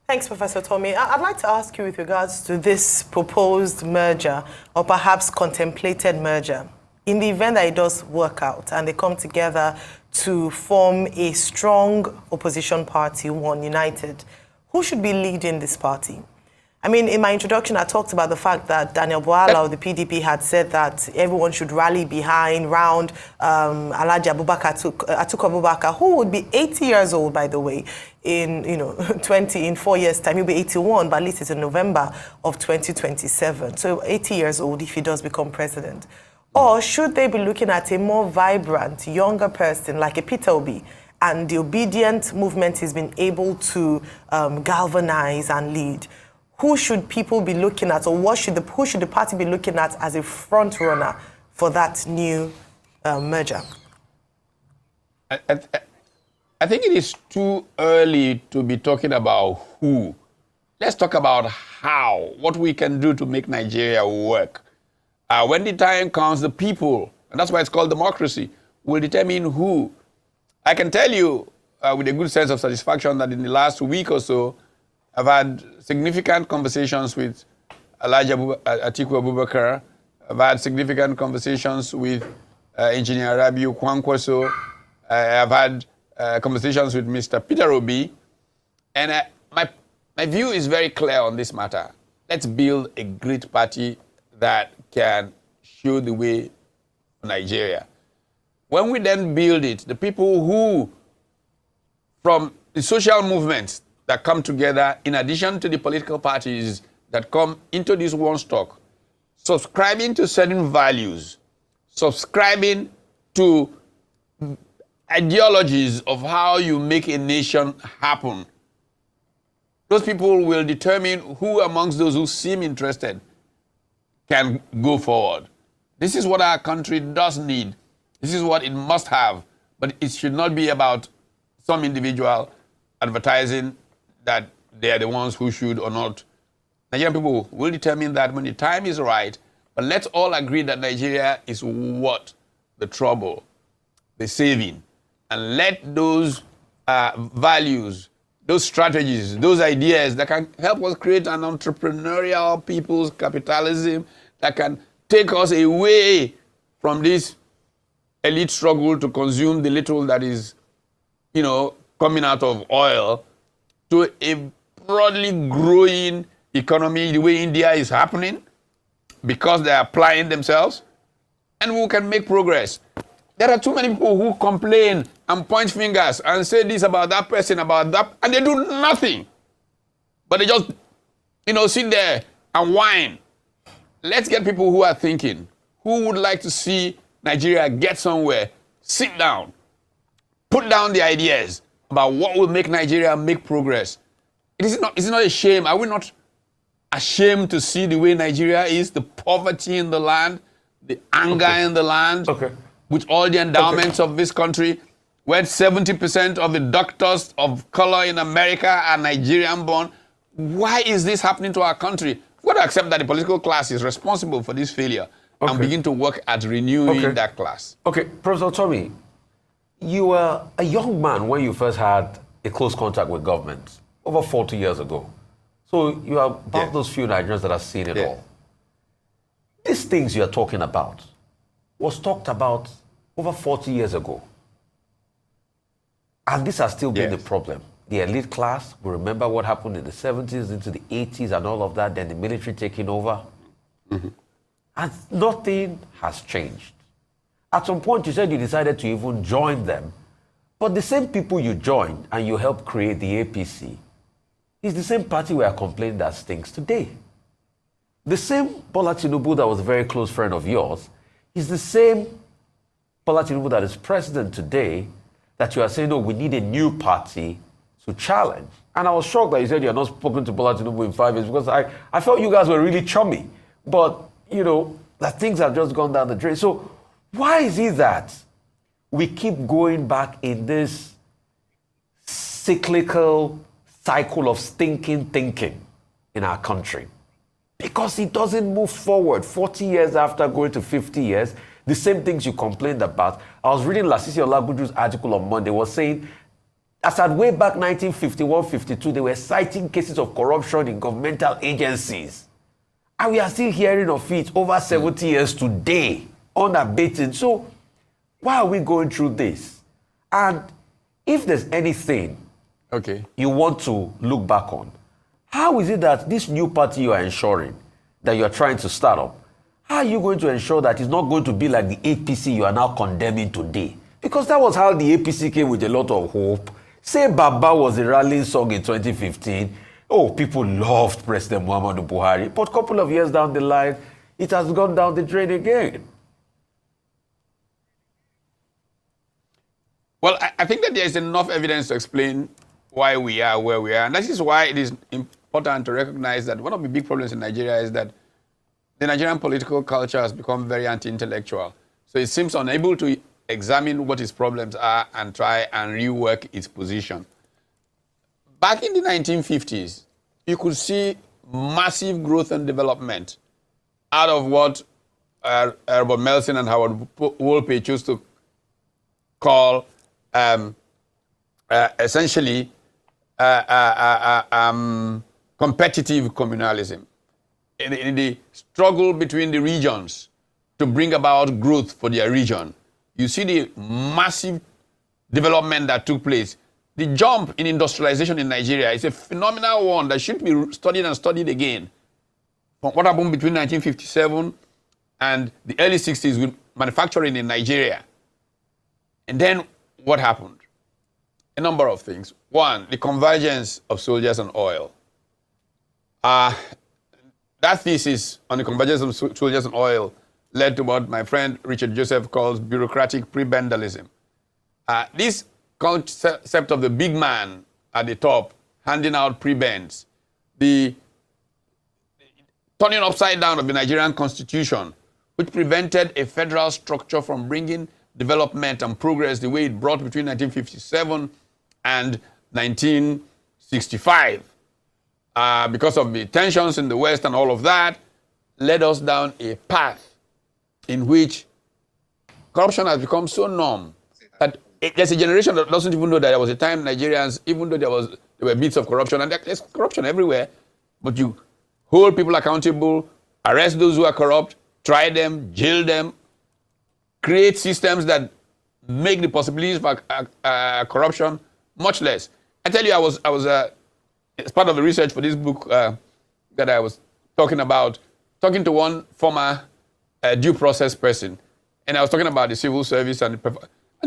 Speaker 9: Thanks, Professor Tommy. I'd like to ask you with regards to this proposed merger or perhaps contemplated merger. In the event that it does work out and they come together to form a strong opposition party, one united, who should be leading this party? I mean, in my introduction, I talked about the fact that Daniel Bwala of the PDP had said that everyone should rally round Alhaji Atiku Abubakar, who would be 80 years old, by the way, in 4 years' time. He'll be 81, but at least it's in November of 2027. So 80 years old if he does become president. Or should they be looking at a more vibrant, younger person like a Peter Obi, and the obedient movement has been able to galvanize and lead? Who should people be looking at, or who should the party be looking at as a front runner for that new merger?
Speaker 14: I think it is too early to be talking about who. Let's talk about how, what we can do to make Nigeria work. When the time comes, the people, and that's why it's called democracy, will determine who. I can tell you with a good sense of satisfaction that in the last week or so, I've had significant conversations with Alhaji Atiku Abubakar. I've had significant conversations with Engineer Rabiu Kwankwaso. I've had conversations with Mr. Peter Obi. And my view is very clear on this matter. Let's build a great party that can show the way for Nigeria. When we then build it, the people who, from the social movements that come together, in addition to the political parties that come into this one stock, subscribing to certain values, subscribing to ideologies of how you make a nation happen, those people will determine who amongst those who seem interested can go forward. This is what our country does need. This is what it must have. But it should not be about some individual advertising that they are the ones who should or not. Nigerian people will determine that when the time is right. But let's all agree that Nigeria is what? The trouble, the saving. And let those values, those strategies, those ideas that can help us create an entrepreneurial people's capitalism that can take us away from this elite struggle to consume the little that is, coming out of oil, to a broadly growing economy the way India is happening, because they are applying themselves, and we can make progress. There are too many people who complain and point fingers and say this about that person, about that, and they do nothing. But they just, sit there and whine. Let's get people who are thinking, who would like to see Nigeria get somewhere, sit down, put down the ideas about what will make Nigeria make progress. Is it not a shame? Are we not ashamed to see the way Nigeria is, the poverty in the land, the anger in the land, with all the endowments of this country, where 70% of the doctors of color in America are Nigerian born? Why is this happening to our country? We've got to accept that the political class is responsible for this failure and begin to work at renewing that class.
Speaker 8: Okay, Professor Tommy, you were a young man when you first had a close contact with government over 40 years ago. So you are about those few Nigerians that have seen it all. These things you are talking about was talked about over 40 years ago. And this has still been the problem. The elite class, we remember what happened in the 70s into the 80s and all of that, then the military taking over. And nothing has changed. At some point, you said you decided to even join them. But the same people you joined and you helped create the APC is the same party we are complaining that stinks today. The same Bola Tinubu that was a very close friend of yours is the same Bola Tinubu that is president today that you are saying, no, we need a new party to challenge. And I was shocked that you said you had not spoken to Bola Tinubu in 5 years because I felt you guys were really chummy. But, you know, that things have just gone down the drain. So why is it that we keep going back in this cyclical cycle of stinking thinking in our country? Because it doesn't move forward. 40 years after going to 50 years, the same things you complained about. I was reading Lasisi Olaguju's article on Monday, was saying, as at way back 1951-52, they were citing cases of corruption in governmental agencies. And we are still hearing of it over 70 years today, unabated. So why are we going through this? And if there's anything you want to look back on, how is it that this new party you are ensuring, that you are trying to start up, how are you going to ensure that it's not going to be like the APC you are now condemning today? Because that was how the APC came with a lot of hope. Say Baba was a rallying song in 2015. Oh, people loved President Muhammadu Buhari. But a couple of years down the line, it has gone down the drain again.
Speaker 14: Well, I think that there is enough evidence to explain why we are where we are. And that is why it is important to recognize that one of the big problems in Nigeria is that the Nigerian political culture has become very anti-intellectual. So it seems unable to examine what its problems are and try and rework its position. Back in the 1950s, you could see massive growth and development out of what Herbert Melson and Howard Wolpe chose to call essentially competitive communalism. In the struggle between the regions to bring about growth for their region, you see the massive development that took place. The jump in industrialization in Nigeria is a phenomenal one that should be studied and studied again. From what happened between 1957 and the early 60s with manufacturing in Nigeria. And then what happened? A number of things. One, the convergence of soldiers and oil. That thesis on the convergence of soldiers and oil led to what my friend Richard Joseph calls bureaucratic prebendalism. This concept of the big man at the top handing out prebends, the turning upside down of the Nigerian constitution, which prevented a federal structure from bringing development and progress the way it brought between 1957 and 1965. Because of the tensions in the West and all of that, led us down a path in which corruption has become so norm that there's a generation that doesn't even know that there was a time Nigerians, even though there were bits of corruption, and there's corruption everywhere, but you hold people accountable, arrest those who are corrupt, try them, jail them, create systems that make the possibilities for corruption much less. I tell you, I was as part of the research for this book that I was talking about, talking to one former due process person, and I was talking about the civil service, and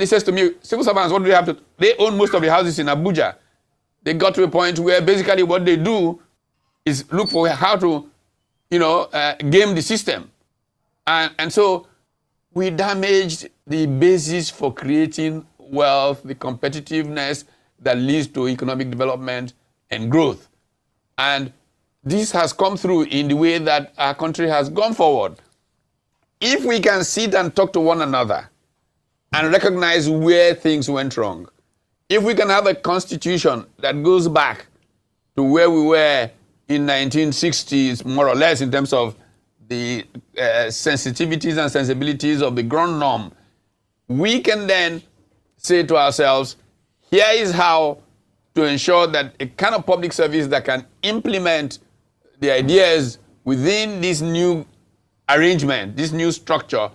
Speaker 14: he says to me, civil servants, what do they have to, they own most of the houses in Abuja. They got to a point where basically what they do is look for how to game the system. And so we damaged the basis for creating wealth, the competitiveness that leads to economic development and growth. And this has come through in the way that our country has gone forward. If we can sit and talk to one another and recognize where things went wrong, if we can have a constitution that goes back to where we were in 1960s, more or less, in terms of the sensitivities and sensibilities of the ground norm, we can then say to ourselves, here is how to ensure that a kind of public service that can implement the ideas within this new arrangement, this new structure,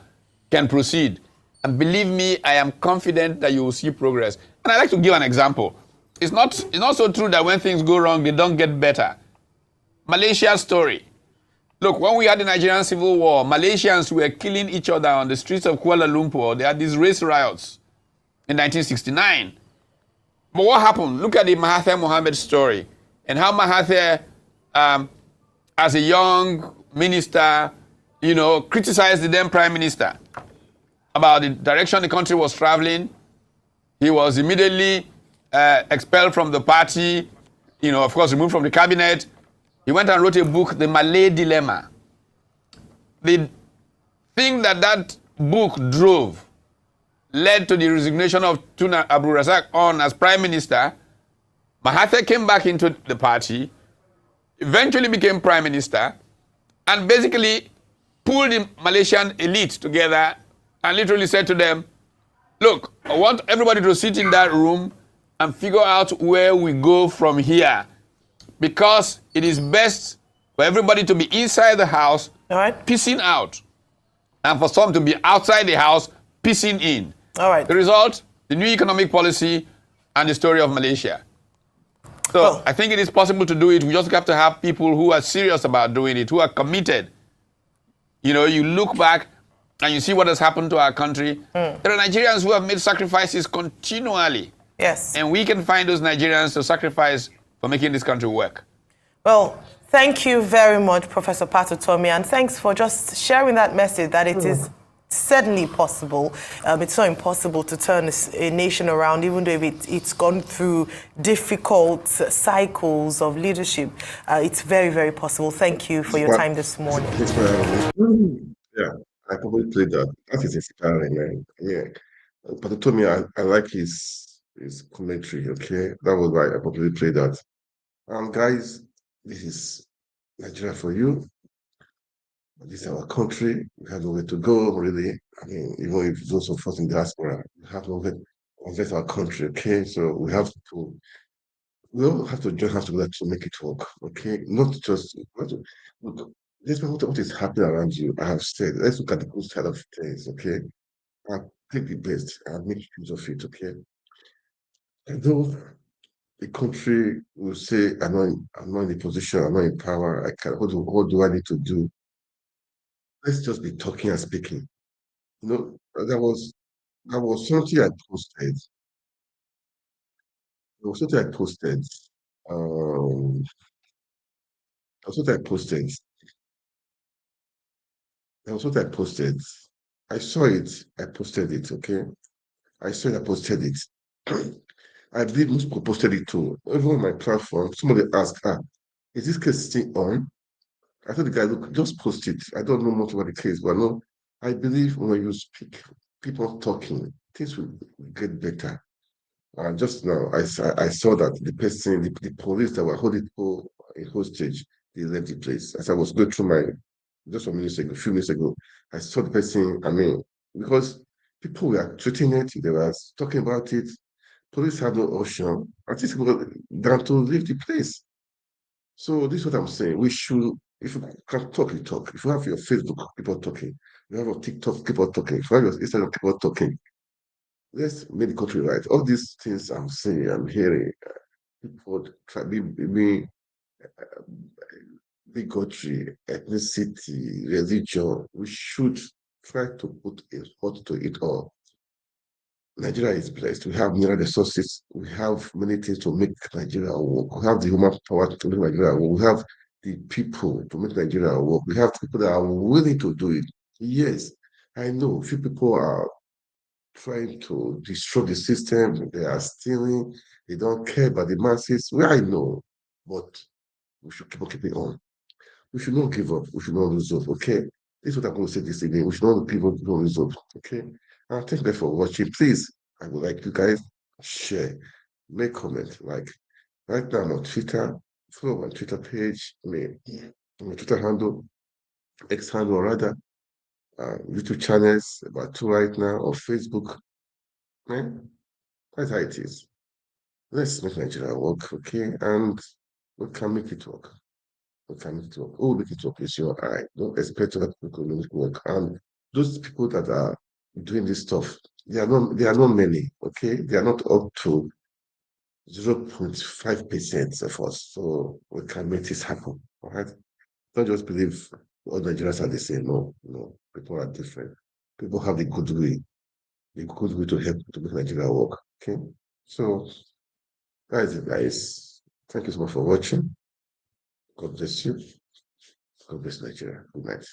Speaker 14: can proceed. And believe me, I am confident that you will see progress. And I'd like to give an example. It's not so true that when things go wrong, they don't get better. Malaysia's story. Look, when we had the Nigerian Civil War, Malaysians were killing each other on the streets of Kuala Lumpur. They had these race riots in 1969. But what happened? Look at the Mahathir Mohamad story and how Mahathir, as a young minister, criticized the then prime minister about the direction the country was traveling. He was immediately expelled from the party, of course, removed from the cabinet. He went and wrote a book, The Malay Dilemma. The thing that book drove led to the resignation of Tun Abdul Razak on as prime minister. Mahathir came back into the party, eventually became prime minister, and basically pulled the Malaysian elite together and literally said to them, look, I want everybody to sit in that room and figure out where we go from here, because it is best for everybody to be inside the house, pissing out, and for some to be outside the house, pissing in.
Speaker 9: All right.
Speaker 14: The result, the new economic policy and the story of Malaysia. So I think it is possible to do it. We just have to have people who are serious about doing it, who are committed. You look back and you see what has happened to our country. There are Nigerians who have made sacrifices continually.
Speaker 9: Yes.
Speaker 14: And we can find those Nigerians to sacrifice for making this country work.
Speaker 9: Well, thank you very much, Professor Patutomi, and thanks for just sharing that message that it is certainly possible. It's not impossible to turn a nation around, even though it's gone through difficult cycles of leadership. It's very, very possible. Thank you for your time this morning.
Speaker 1: Yeah, I probably played that. That is inspiring, man. Yeah. Patutomi, I like his commentary, okay? That was why I probably played that. Guys, this is Nigeria for you. This is our country. We have nowhere to go, really. I mean, even if those of us in diaspora, we have nowhere to invest our country, okay? So we all have to join hands together to make it work, okay? Not just, look, this is what is happening around you. I have said, let's look at the good side of things, okay? And take the best and make use of it, okay? And though the country will say, I'm not in the position, I'm not in power, what do I need to do? Let's just be talking and speaking. There was something I posted. There was something I posted. I saw it. I posted it. Okay. I saw it. I posted it. I believe most people posted it too. Even on my platform, somebody asked, is this case still on? I told the guy, look, just post it. I don't know much about the case, but no, I believe when you speak, people talking, things will get better. Just now, I saw that the police that were holding people in hostage, they left the place. As I was going through just a few minutes ago, I saw the person, because people were treating it, they were talking about it. Police have no option. I think people down to leave the place. So this is what I'm saying. We should, if you can talk, you talk. If you have your Facebook, people talking. If you have your TikTok, people talking. If you have your Instagram, people talking. Let's make the country right. All these things I'm saying, I'm hearing, people try bigotry, ethnicity, religion. We should try to put a halt to it all. Nigeria is blessed. We have mineral resources. We have many things to make Nigeria work. We have the human power to make Nigeria work. We have the people to make Nigeria work. We have people that are willing to do it. Yes, I know few people are trying to destroy the system. They are stealing. They don't care about the masses. Well, I know, but we should keep on. We should not give up. We should not lose hope. Okay, this is what I'm going to say this evening. We should not give up. We should not lose hope. Okay, and thank you for watching. Please, I would like you guys share, make comment. Like right now I'm on Twitter. Follow my Twitter page. My Twitter handle, X handle, or rather. YouTube channels, about 2 right now, on Facebook. Man, that's how it is. Let's make Nigeria work, okay? And we can make it work. We can make it work. Oh, make it work is your eye. Don't expect other people to make it work. And those people that are doing this stuff, they are not many, okay? They are not up to 0.5% of us. So we can make this happen. All right. Don't just believe all Nigerians are the same. No, no. People are different. People have the goodwill to help to make Nigeria work. Okay. So that's it, guys. Thank you so much for watching. God bless you. God bless Nigeria. Good night.